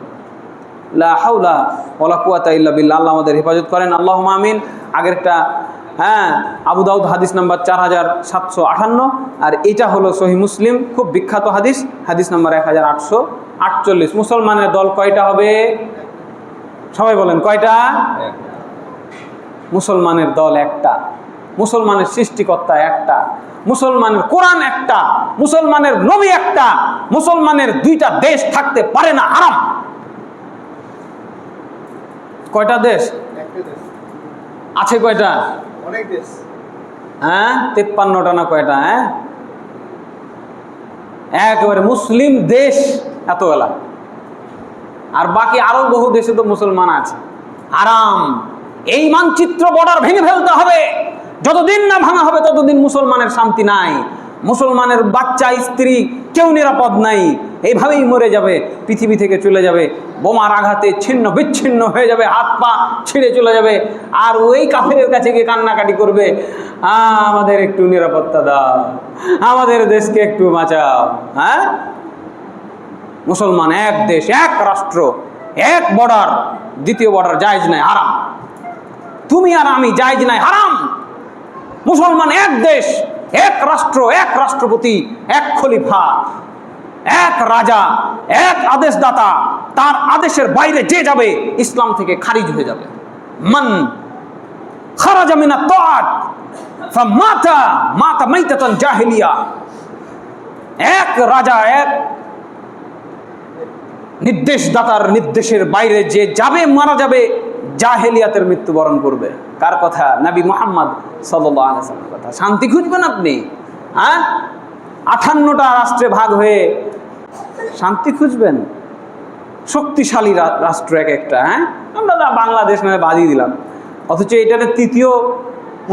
লা হাওলা ওয়ালা কুওয়াতা ইল্লা বিল্লাহ। আল্লাহ আমাদের হেফাজত করেন, আল্লাহুম্মা আমিন। আগেরটা আবু দাউদ হাদিস নাম্বার 4758, আর এটা হলো সহিহ মুসলিম, খুব বিখ্যাত হাদিস, হাদিস নাম্বার 1848। মুসলমানের দল কয়টা হবে? সবাই বলেন কয়টা? মুসলমানের দল একটা, মুসলমানের সৃষ্টিকর্তা একটা, মুসলমানের কোরআন একটা, মুসলমানের নবী একটা, মুসলমানের দুইটা দেশ থাকতে পারে না, হারাম। কয়টা দেশ আছে? কয়টা? অনেক দেশ। হ্যাঁ, 53টা না কয়টা? হ্যাঁ, একেবারে মুসলিম দেশ এতবেলা। আর বাকি আরো বহু দেশে তো মুসলমান আছে, হারাম। এই মানচিত্র বর্ডার ভেঙে ফেলতে হবে। যতদিন না ভাঙা হবে ততদিন মুসলমানের শান্তি নাই, মুসলমানের বাচ্চা স্ত্রী কেউ নিরাপদ নাই, এইভাবেই মরে যাবে, পৃথিবী থেকে চলে যাবে, বোমার আঘাতে ছিন্ন বিচ্ছিন্ন হয়ে যাবে, হাত পা ছিঁড়ে চলে যাবে। আর ওই কাফেরের কাছে গিয়ে কান্নাকাটি করবে, আমাদের একটু নিরাপত্তা দাও, আমাদের দেশকে একটু বাঁচাও। হ্যাঁ, মুসলমান এক দেশ, এক রাষ্ট্র, এক বর্ডার, দ্বিতীয় বর্ডার জায়েজ নাই, হারাম। তুমি আর আমি, জায়েজ নাই, হারাম। মুসলমান এক দেশ, এক রাষ্ট্র, এক রাষ্ট্রপতি, এক খলিফা, এক রাজা, এক আদেশদাতা। তার আদেশের বাইরে যে যাবে ইসলাম থেকে খারিজ হয়ে যাবে। মান খারাজা মিনাত তাআত ফামাতা মাতা মাইতাতান জাহিলিয়া। এক রাজা, এক নির্দেশদাতার নির্দেশের বাইরে যে যাবে মারা যাবে, জাহেলিয়াতের মৃত্যুবরণ করবে। কার কথা? নবী মুহাম্মদ সাল্লাল্লাহু আলাইহি ওয়াসাল্লামের কথা। শান্তি খুঁজবেন আপনি? হ্যাঁ, 58টা রাষ্ট্রে ভাগ হয়ে শান্তি খুঁজবেন? শক্তিশালী রাষ্ট্র এক একটা। হ্যাঁ, আমরা বাংলাদেশ নামে বাদই দিলাম, অথচ এটার তৃতীয়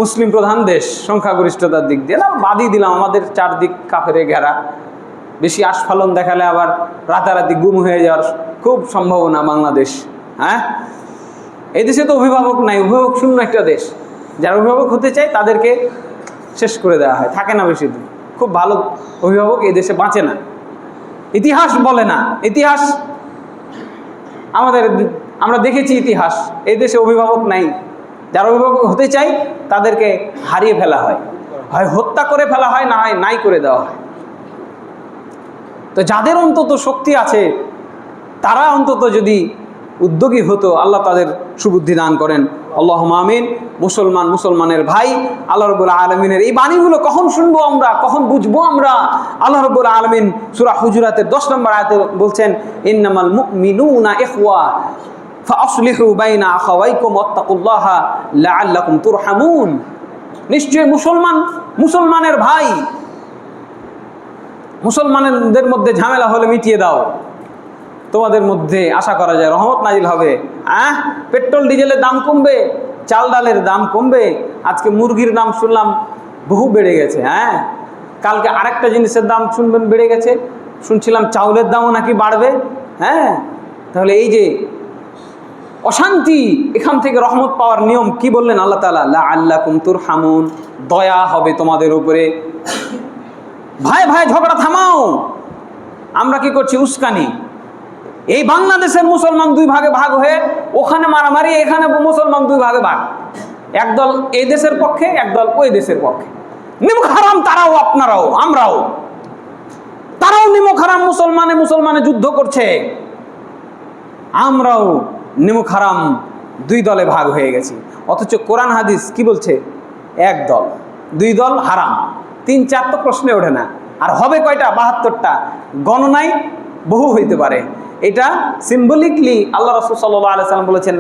মুসলিম প্রধান দেশ সংখ্যাগরিষ্ঠতার দিক দিয়ে, না বাদই দিলাম। আমাদের চারদিক কাফেরে ঘেরা, বেশি আস্ফালন দেখালে আবার রাতারাতি গুম হয়ে যাওয়ার খুব সম্ভাবনা বাংলাদেশ। হ্যাঁ, এই দেশে তো অভিভাবক নাই, অভিভাবক শূন্য একটা দেশ। যারা অভিভাবক হতে চায় তাদেরকে শেষ করে দেওয়া হয়, থাকে না বেশি দিন। খুব ভালো অভিভাবক এই দেশে বাঁচে না, ইতিহাস বলে না। ইতিহাস আমরা দেখেছি, ইতিহাস এই দেশে অভিভাবক নাই। যারা অভিভাবক হতে চায় তাদেরকে হারিয়ে ফেলা হয়, হয় হত্যা করে ফেলা হয়, না হয় নাই করে দেওয়া হয়। তো যাদের অন্তত শক্তি আছে তারা অন্তত যদি উদ্যোগী হতো, আল্লাহ তাদের সুবুদ্ধি দান করেন। আল্লাহুম্মা আমিন। মুসলমানের ভাই, আল্লাহ রাব্বুল আলামিনের এই বাণীগুলো কখন শুনবো আমরা, কখন বুঝবো আমরা? আল্লাহ রাব্বুল আলামিন সূরা হুজুরাতের 10 নম্বর আয়াতে বলছেন, ইন্নামাল মুমিনুনা ইখওয়া ফাআসলিহু বাইনা আখাওয়াইকুম ওয়াত্তাকুল্লাহা লাআল্লাকুম তুরহামুন। নিশ্চয় মুসলমানের ভাই, মুসলমানদের মধ্যে ঝামেলা হলে মিটিয়ে দাও, তোমাদের মধ্যে আশা করা যায় রহমত নাজিল হবে। পেট্রোল ডিজেলের দাম কমবে, চাল ডালের দাম কমবে। আজকে মুরগির দাম শুনলাম বহু বেড়ে গেছে। হ্যাঁ, কালকে আরেকটা জিনিসের দাম শুনবেন বেড়ে গেছে, শুনছিলাম চাউলের দামও নাকি বাড়বে। হ্যাঁ, তাহলে এই যে অশান্তি, এখান থেকে রহমত পাওয়ার নিয়ম কি বললেন আল্লাহ তাআলা? লাআল্লাকুম তুরহামুন, দয়া হবে তোমাদের উপরে। ভাই ভাই ঝগড়া থামাও। আমরা কি করছি? উস্কানি। এই বাংলাদেশের মুসলমান দুই ভাগে ভাগ হয়ে ওখানে মারামারি, এখানে মুসলমান দুই ভাগে ভাগ। একদল এই দেশের পক্ষে, একদল ওই দেশের পক্ষে। নিমক হারাম তারাও, আপনারাও, আমরাও। তারাও নিমক হারাম, মুসলমানে যুদ্ধ করছে, আমরাও নিমক হারাম, দুই দলে ভাগ হয়ে গেছি। অথচ কোরআন হাদিস কি বলছে? এক দল, দুই দল হারাম। 3-4 তো প্রশ্নে ওঠে না। আর হবে কয়টা? 72টা। গণনায় বহু হইতে পারে। এটা সিম্বলিকলি আল্লাহ রাসূল সাল্লাল্লাহু আলাইহি সাল্লাম বলেছেন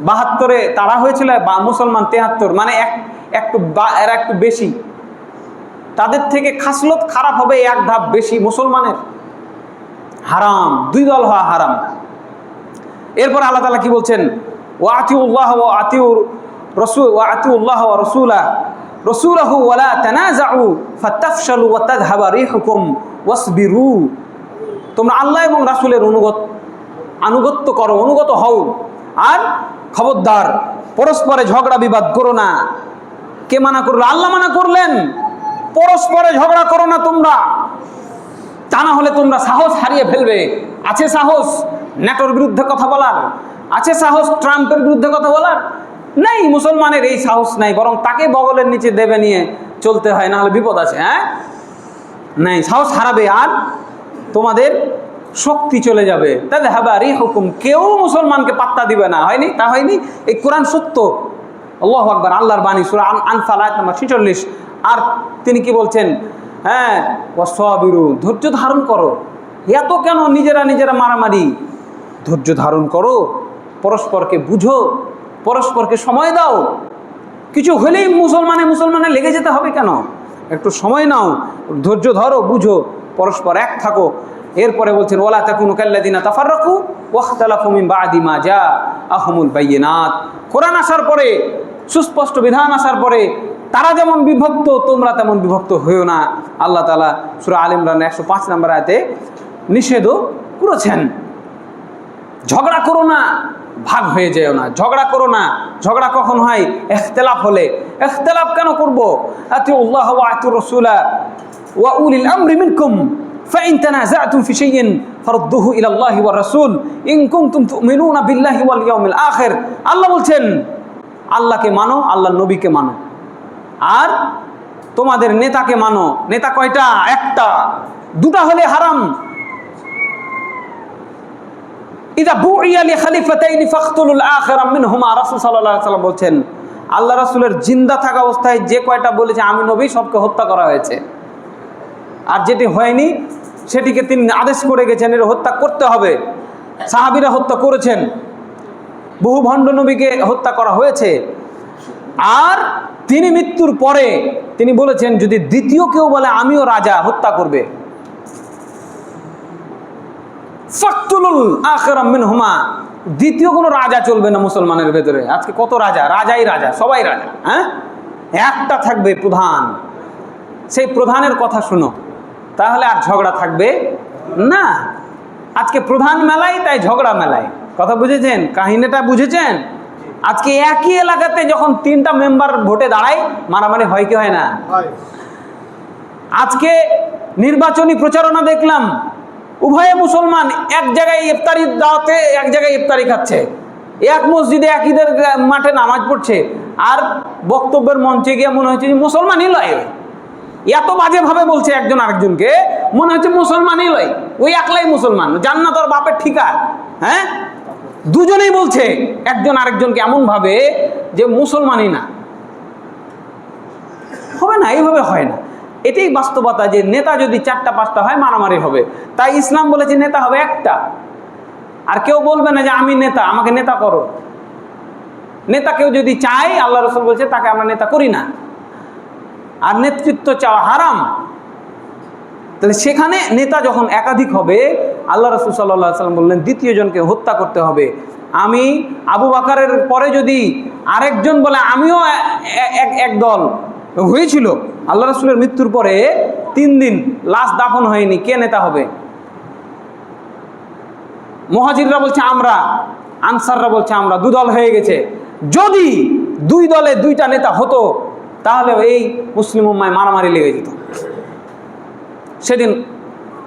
72-এ তারা হয়েছিল, বা মুসলমান 73, মানে এরা একটু বেশি। তাদের থেকে খাসলত খারাপ হবে এক ধাপ বেশি মুসলমানের। হারাম, দুই দল হওয়া হারাম। এরপর আল্লাহ তাআলা কি বলছেন? ওয়া আতিউল্লাহ ওয়া আতিউর রাসূল ওয়া আতিউল্লাহ ওয়া রাসূলাহু ওয়া লা তানাযাউ ফাতাফশালু ওয়া তাযহাবা রিহুকুম ওয়াসবিরু। তোমরা আল্লাহ এবং রাসূলের আনুগত্য করো, অনুগত হও, আর খবরদার পরস্পরে ঝগড়া বিবাদ করো না। কে মানা করলো? আল্লাহ মানা করলেন, পরস্পরে ঝগড়া করো না তোমরা, তা না হলে তোমরা সাহস হারিয়ে ফেলবে। আছে সাহস ন্যাটোর বিরুদ্ধে কথা বলার? আছে সাহস ট্রাম্পের বিরুদ্ধে কথা বলার? নাই, মুসলমানের এই সাহস নাই, বরং তাকে বগলের নিচে দেবে নিয়ে চলতে হয়, না হলে বিপদ আছে। হ্যাঁ, নাই, সাহস হারাবে আর তোমাদের শক্তি চলে যাবে। তাহলে হাবারি হুকুম, কেউ মুসলমানকে পাত্তা দিবে না। হয়নি? তা হয়নি। এই কোরআন সত্য। আল্লাহু আকবার। আল্লাহর বাণী, সূরা আনফাল আয়াত নম্বর 46। আর তিনি কি বলছেন? হ্যাঁ, ওয়াসবিরু, ধৈর্য ধারণ করো। এত কেন নিজেরা মারামারি? ধৈর্য ধারণ করো, পরস্পরকে বুঝো, পরস্পরকে সময় দাও। কিছু হলেই মুসলমানে লেগে যেতে হবে কেন? একটু সময় নাও, ধৈর্য ধরো, বুঝো, পরস্পর এক থাকো। এরপরে বলছেন, ওয়ালা তাকুনু কাল্লাযিনা তাফাররাকু ওয়াখতালাফু মিন বা'দি মা জাআহুমুল বায়িনাত। কোরআন আসার পরে, সুস্পষ্ট বিধান আসার পরে তারা যেমন বিভক্ত, তোমরা তেমন বিভক্ত হইও না। আল্লাহ তাআলা সূরা আলে ইমরান 105 নম্বর আয়াতে নিষেধও করেছেন। ঝগড়া করো না, ভাগ হয়ে যেও না, ঝগড়া করো না। ঝগড়া কখন হয়? ইখতিলাফ হলে। ইখতিলাফ কেন করব? আতিউল্লাহ ওয়া আতিউর রাসূলা ওয়া উলিল আমরি মিনকুম ফাইন তানাযাতুম ফি শাইইন ফারুদ্দুহু ইলা আল্লাহি ওয়া রাসূল ইন কুনতুম তুমিনুনা বিল্লাহি ওয়াল ইয়াউমিল আখির। আল্লাহ বলছেন আল্লাহকে মানো, আল্লাহর নবীকে মানো, আর তোমাদের নেতাকে মানো। নেতা কয়টা? একটা। দুটা হলে হারাম। ইদা বুইয়া লি খলিফাতাইনি ফাখতুলুল আখিরা মিনহুমা। রাসূল সাল্লাল্লাহু আলাইহি ওয়াসাল্লাম বলছেন আল্লাহ রাসূলের জিন্দা থাকা অবস্থায় যে কয়টা বলেছে আমি নবী, সবকে হত্যা করা হয়েছে। আর যেটি হয়নি সেটিকে তিনি আদেশ করে গেছেন এর হত্যা করতে হবে। সাহাবীরা হত্যা করেছেন, বহু ভণ্ড নবীকে হত্যা করা হয়েছে। আর তিনি মৃত্যুর পরে তিনি বলেছেন যদি দ্বিতীয় কেউ বলে আমিও রাজা, হত্যা করবে। ফাকতুলুল আখিরা মিনহুমা। দ্বিতীয় কোনো রাজা চলবে না মুসলমানের ভেতরে। আজকে কত রাজা, রাজাই রাজা, সবাই রাজা। হ্যাঁ, একটা থাকবে প্রধান, সেই প্রধানের কথা শুনো, তাহলে আর ঝগড়া থাকবে না। আজকে প্রধান মেলায়, তাই ঝগড়া মেলায়। কথা বুঝেছেন? কাহিনীটা বুঝেছেন? আজকে একই এলাকাতে যখন 3টা মেম্বার ভোটে দাঁড়ায়, মারামারি হয় কি হয় না? আজকে নির্বাচনী প্রচারণা দেখলাম, উভয়ে মুসলমান, এক জায়গায় ইফতারি দাওয়াতে এক জায়গায় ইফতারি খাচ্ছে, এক মসজিদে এক ঈদের মাঠে নামাজ পড়ছে, আর বক্তব্যের মঞ্চে গিয়ে মনে হচ্ছে যে মুসলমানই লয়। এত বাজেভাবে বলছে একজন আরেকজনকে, মনে হচ্ছে মুসলমানই লয়, ওই একলাই মুসলমান, জান্নাত ওর বাপের ঠিকা। হ্যাঁ, দুজনেই বলছে একজন আরেকজনকে এমন ভাবে যে মুসলমানই না। হবে না, এইভাবে হয় না। এটাই বাস্তবতা যে নেতা যদি 4টা 5টা হয় মারামারি হবে। তাই ইসলাম বলেছে নেতা হবে একটা। আর কেউ বলবে না যে আমি নেতা, আমাকে নেতা করো। নেতা কেউ যদি চায়, আল্লাহ রাসূল বলছে তাকে আমরা নেতা করি না। আর নেতৃত্ব চাওয়া হারাম। তাহলে সেখানে নেতা যখন একাধিক হবে, আল্লাহ রাসূল সাল্লাল্লাহু আলাইহি ওয়াসাল্লাম বললেন দ্বিতীয় জনকে হত্যা করতে হবে। আমি আবু বকরের পরে যদি আরেকজন বলে আমিও এক দল হয়েছিল, আল্লাহ রাসূলের মৃত্যুর পরে 3 দিন লাশ দাফন হয়নি, কে নেতা হবে? মুহাজিররা বলছে আমরা, আনসাররা বলছে আমরা, 2 দল হয়ে গেছে। যদি 2 দলে 2টা নেতা হতো, তাহলে এই মুসলিম উম্মায় মারামারি লেগে যেত। সেদিন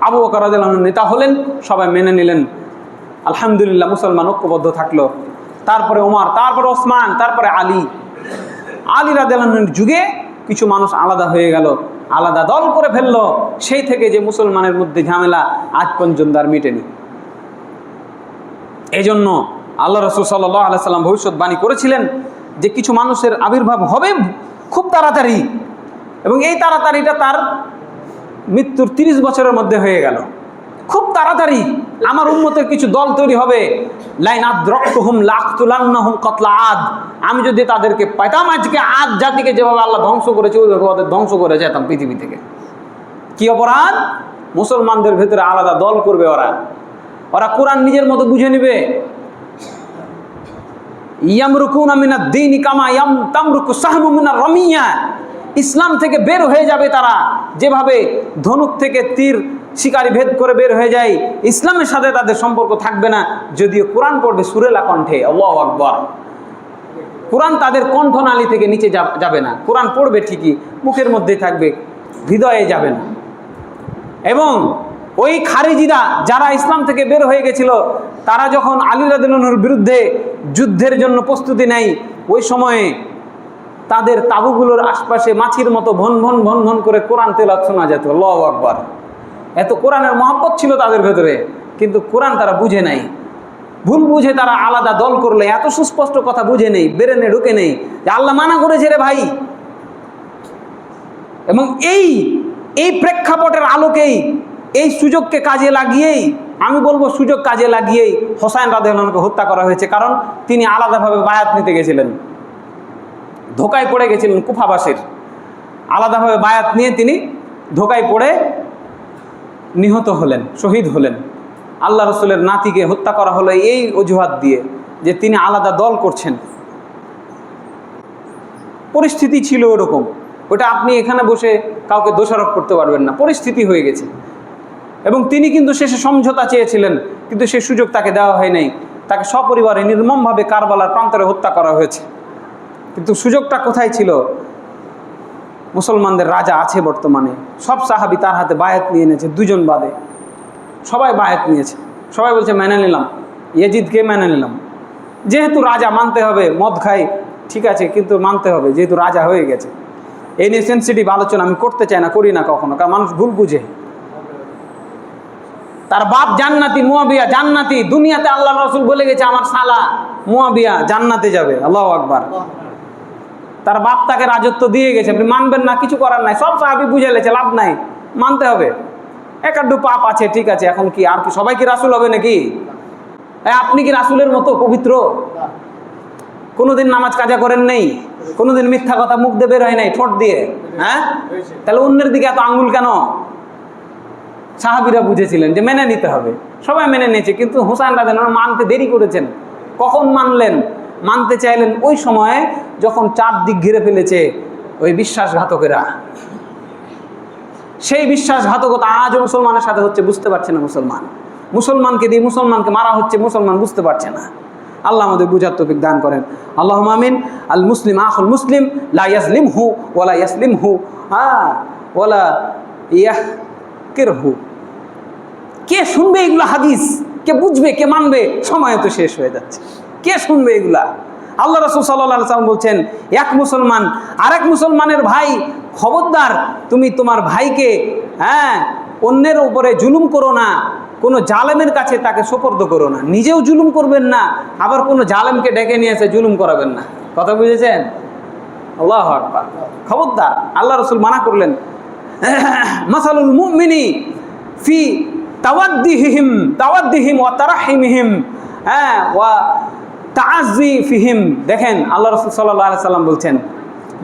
আবু বকর রাদিয়াল্লাহু আনহু নেতা হলেন, সবাই মেনে নিলেন, আলহামদুলিল্লাহ, মুসলমান ঐক্যবদ্ধ থাকলো। তারপরে ওমর, তারপরে ওসমান, তারপরে আলী। আলী রাদিয়াল্লাহু আনহুর যুগে কিছু মানুষ আলাদা হয়ে গেল, আলাদা দল করে ফেললো। সেই থেকে যে মুসলমানের মধ্যে ঝামেলা আজ পর্যন্ত আর মিটেনি। এই জন্য আল্লাহ রাসূল সাল্লাল্লাহু আলাইহি সাল্লাম ভবিষ্যৎবাণী করেছিলেন যে কিছু মানুষের আবির্ভাব হবে খুব তাড়াতাড়ি, এবং এই তাড়াতাড়িটা তার মৃত্যুর 30 বছরের মধ্যে হয়ে গেল। খুব তাড়াতাড়ি আমার উম্মতের কিছু দল তৈরি হবে। লাইন আদরাকতুহুম লাকতুলান্নাহুম কতলা আদ। আমি যদি তাদেরকে পাইতাম, আজকে আদ জাতিকে যেভাবে আল্লাহ ধ্বংস করেছে, ওইভাবে ওদের ধ্বংস করে যেতাম পৃথিবী থেকে। কি অপরাধ? মুসলমানদের ভেতরে আলাদা দল করবে ওরা কোরআন নিজের মতো বুঝে নেবে। ইয়ামরুকুনা মিনাদ দীনি কামা তামরুকু সাহমু মিনার রামিয়া। ইসলাম থেকে বের হয়ে যাবে তারা, যেভাবে ধনুক থেকে তীর শিকারি ভেদ করে বের হয়ে যায়। ইসলামের সাথে তাদের সম্পর্ক থাকবে না। যদিও কোরআন পড়বে সুরেলা কণ্ঠে, আল্লাহু আকবার, কোরআন তাদের কণ্ঠনালী থেকে নিচে যাবে না। কোরআন পড়বে ঠিকই, মুখের মধ্যেই থাকবে, হৃদয়ে যাবে না। এবং ওই খারিজিরা যারা ইসলাম থেকে বের হয়ে গেছিল, তারা যখন আলী রাদিয়াল্লাহু আনহুর বিরুদ্ধে যুদ্ধের জন্য প্রস্তুতি নেয়, ওই সময়ে তাদের তাঁবুগুলোর আশপাশে মাছির মতো ভন ভন ভন ভন করে কোরআন তেলাওয়াত শোনা যেত। আল্লাহু আকবার। এত কোরআনের মহব্বত ছিল তাদের ভেতরে, কিন্তু কোরআন তারা বুঝে নাই। ভুল বুঝে তারা আলাদা দল করলে, এত সুস্পষ্ট কথা বুঝে নেই, ব্রেনে ঢুকে নেই যে আল্লাহ মানা করেছে রে ভাই। এবং এই প্রেক্ষাপটের আলোকেই, এই সুযোগকে কাজে লাগিয়েই, আমি বলবো সুযোগ কাজে লাগিয়েই হোসাইন রাদিয়াল্লাহু আনহুকে হত্যা করা হয়েছে। কারণ তিনি আলাদাভাবে বায়াত নিতে গেছিলেন, ধোকায় পড়ে গেছিলেন কুফাবাসীর। আলাদাভাবে বায়াত নিয়ে তিনি ধোকায় পড়ে নিহত হলেন, শহীদ হলেন। আল্লাহ রসুলের নাতিকে হত্যা করা হলো এই অজুহাত দিয়ে যে তিনি আলাদা দল করছেন। পরিস্থিতি ছিল ওরকম, ওটা আপনি এখানে বসে কাউকে দোষারোপ করতে পারবেন না, পরিস্থিতি হয়ে গেছে। এবং তিনি কিন্তু শেষে সমঝোতা চেয়েছিলেন, কিন্তু সে সুযোগ তাকে দেওয়া হয় নাই। তাকে সপরিবারে নির্মমভাবে কারবালার প্রান্তরে হত্যা করা হয়েছে। কিন্তু সুযোগটা কোথায় ছিল? মুসলমানদের রাজা আছে বর্তমানে, সব সাহাবী তার হাতে বায়াত নিয়ে নিয়েছে, দুজন বাদে সবাই বায়াত নিয়েছে। সবাই বলছে মেনে নিলাম, ইয়াজিদকে মেনে নিলাম। যেহেতু রাজা, মানতে হবে, মদ খাই ঠিক আছে, কিন্তু মানতে হবে, যেহেতু রাজা হয়ে গেছে। এই নিয়ে সেন্সিটিভ আলোচনা আমি করতে চাই না, করি না কখনো, কারণ মানুষ ভুল বুঝে। তার বাপ জান্নাতি, মুয়াবিয়া জান্নাতি, দুনিয়াতে আল্লাহ রাসূল বলে গেছে আমার সালা মুয়াবিয়া জান্নাতে যাবে। আল্লাহু আকবার। তার বাপ তাকে রাজত্ব দিয়ে গেছে, আপনি মানবেন না, কিছু করার নাই। সব সাহাবী বুঝে লেছে, লাভ নাই, মানতে হবে। একাড্ডু পাপ আছে ঠিক আছে, এখন কি আর কি সবাই কি রাসূল হবে নাকি? আপনি কি রাসূলের মতো পবিত্র? কোনোদিন নামাজ কাজা করেন নাই, কোনোদিন মিথ্যা কথা মুখ দিয়ে বের হয় নাই ঠোঁট দিয়ে, হ্যাঁ? তাহলে অন্যের দিকে এত আঙ্গুল কেন? সাহাবীরা বুঝেছিলেন যে মেনে নিতে হবে, সবাই মেনে নিয়েছে। কিন্তু হুসাইন রাদিয়াল্লাহু আনহু মানতে দেরি করেছেন। কখন মানলেন? মানতে চাইলেন ওই সময়ে যখন চারদিক ঘিরে ফেলেছে ওই বিশ্বাসঘাতকেরা। সেই বিশ্বাসঘাতকতা আজও মুসলমানের সাথে হচ্ছে, বুঝতে পারছে না মুসলমান। মুসলমানকে দিয়ে মুসলমানকে মারা হচ্ছে, মুসলমান বুঝতে পারছে না। আল্লাহ আমাদের বুঝার তৌফিক দান করেন। আল্লাহুম্মা আমিন। আল মুসলিম আখুল মুসলিম লা ইয়াজলিমহু ওয়ালা ইয়াসলিমহু ওয়ালা ইয়াহকিরহু। কে শুনবে এগুলো হাদিস? কে বুঝবে? কে মানবে? সময় তো শেষ হয়ে যাচ্ছে। কে শুনবে এগুলা? আল্লাহ রাসূল সাল্লাল্লাহু আলাইহি ওয়াসাল্লাম বলছেন, এক মুসলমান আরেক মুসলমানের ভাই, খবরদার তুমি তোমার ভাইকে অন্যের উপরে জুলুম করো না, কোনো জালেমের কাছে তাকে সোপর্দ করো না, নিজেও জুলুম করবেন না, আবার কোনো জালেমকে ডেকে নিয়ে এসে জুলুম করাবেন না। কথা বুঝেছেন? আল্লাহু আকবার। খবরদার, আল্লাহ রাসূল মানা করলেন, মাসালুল মুমিনি ফি তাওয়াদ্দিহিম ওয়া তারাহিমিহিম ওয়া তাআযিফিহিম। দেখেন আল্লাহ রাসূল সাল্লাল্লাহু আলাইহি সাল্লাম বলছেন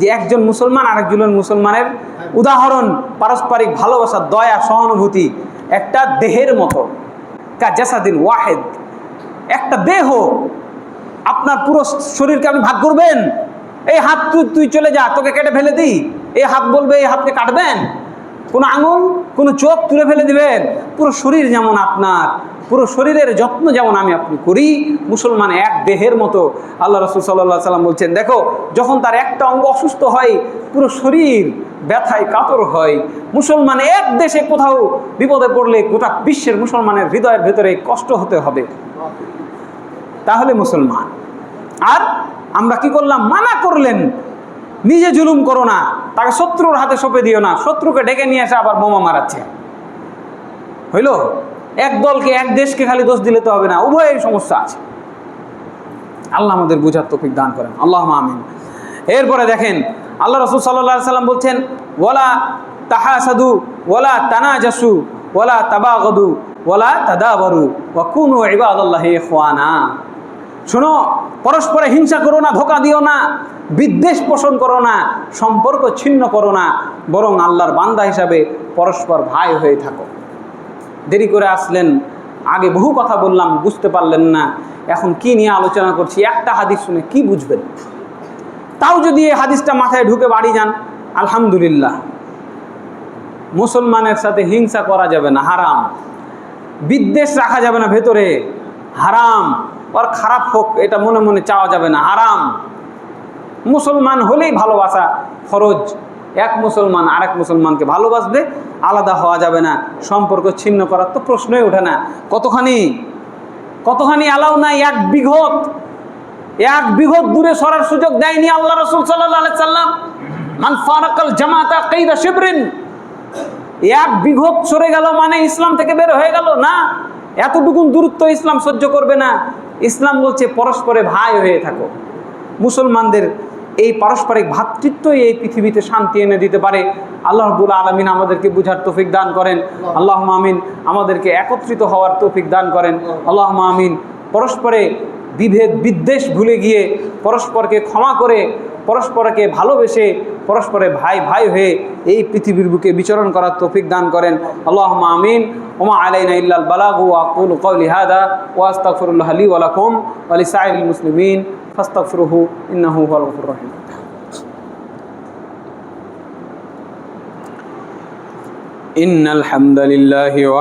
যে একজন মুসলমান আরেকজন মুসলমানের উদাহরণ পারস্পরিক ভালোবাসা, দয়া, সহানুভূতি একটা দেহের মতো। কাজাসাদিন ওয়াহিদ, একটা দেহ। আপনার পুরো শরীরকে আপনি ভাগ করবেন? এই হাত তুই চলে যা, তোকে কেটে ফেলে দিই, এই হাত বলবে এই হাতকে কাটবেন? কোনো আঙুল, কোনো চোখ তুলে ফেলে দিবেন? পুরো শরীর যেমন আপনার, পুরো শরীরের যত্ন যেমন আমি আপনি করি, মুসলমান এক দেহের মতো। আল্লাহ রাসূল সাল্লাল্লাহু আলাইহি সাল্লাম বলছেন, দেখো যখন তার একটা অঙ্গ অসুস্থ হয়, পুরো শরীর ব্যথায় কাতর হয়। মুসলমান এক দেশে কোথাও বিপদে পড়লে গোটা বিশ্বের মুসলমানের হৃদয়ের ভেতরে কষ্ট হতে হবে। তাহলে মুসলমান। আর আমরা কি করলাম? মানা করলেন, নিজে জুলুম করো না, তাকে শত্রুর হাতে সঁপে দিও না, শত্রুকে ডেকে নিয়ে এসে আবার বোমা মারাচ্ছে। হইল? এক দলকে, এক দেশকে খালি দোষ দিলে তো হবে না, উভয়ের সমস্যা আছে। আল্লাহ আমাদের বুঝার তৌফিক দান করেন। আল্লাহুম্মা আমিন। এরপরে দেখেন আল্লাহ রাসূল সাল্লাল্লাহু আলাইহি সাল্লাম বলছেন, ওয়ালা তাহাসাদু ওয়ালা তানাজাসু ওয়ালা তাবাগাদু ওয়ালা তাদাবারু ওয়া কুনু ইবাদাল্লাহি ইখওয়ানা। শোনো, পরস্পরে হিংসা করো না, ধোঁকা দিও না, বিদ্বেষ পোষণ করো না, সম্পর্ক ছিন্ন করো না, বরং আল্লাহর বান্দা হিসাবে পরস্পর ভাই হয়ে থাকো। দেরি করে আসলেন, আগে বহু কথা বললাম, বুঝতে পারলেন না। এখন কি নিয়ে আলোচনা করছি? একটা হাদিস শুনে কি বুঝবেন? তাও যদি এই হাদিসটা মাথায় ঢুকে বাড়ি যান, আলহামদুলিল্লাহ। মুসলমানের সাথে হিংসা করা যাবে না, হারাম। বিদ্বেষ রাখা যাবে না ভেতরে, হারাম। আর খারাপ হোক এটা মনে মনে চাওয়া যাবে না, হারাম। মুসলমান হলেই ভালোবাসা ফরজ। এক মুসলমান আরেক মুসলমানকে ভালোবাসবে, আলাদা হওয়া যাবে না। সম্পর্ক ছিন্ন করার তো প্রশ্নই ওঠে না। কতখানি আলাও নাই? এক বিঘত দূরে সরার সুযোগ দেয়নি আল্লাহ রাসূল সাল্লাল্লাহু আলাইহি সাল্লাম। মান ফারাকাল জামাতা কাইদা শিবরিন, এক বিঘত সরে গেল মানে ইসলাম থেকে বের হয়ে গেল না। এতটুকুন দূরত্ব ইসলাম সহ্য করবে না। ইসলাম বলছে পরস্পরে ভাই হয়ে থাকো। মুসলমানদের এই পারস্পরিক ভ্রাতৃত্বই এই পৃথিবীতে শান্তি এনে দিতে পারে। আল্লাহ রাব্বুল আলামিন আমাদেরকে বুঝার তৌফিক দান করেন। আল্লাহুম্মা আমিন। আমাদেরকে একত্রিত হওয়ার তৌফিক দান করেন। আল্লাহুম্মা আমিন। পরস্পরে বিভেদ বিদ্বেষ ভুলে গিয়ে পরস্পরকে ক্ষমা করে, পরস্পরকে ভালোবেসে, পরস্পরে ভাই ভাই হয়ে এই পৃথিবীর বুকে বিচরণ করার তৌফিক দান করেন। আল্লাহুম্মা আমিন। ওমা আলাইনা ইল্লাল বালাগু ওয়া আকুলু কওলি হাদা ওয়া আস্তাগফিরুল্লাহ লি ওয়া লাকুম ওয়া লিসাইরিল মুসলিমিন ফাস্তাগফিরুহু ইন্নাহু হুয়াল গফুরুর রহিম। ইন্নাল হামদালিল্লাহি ওয়া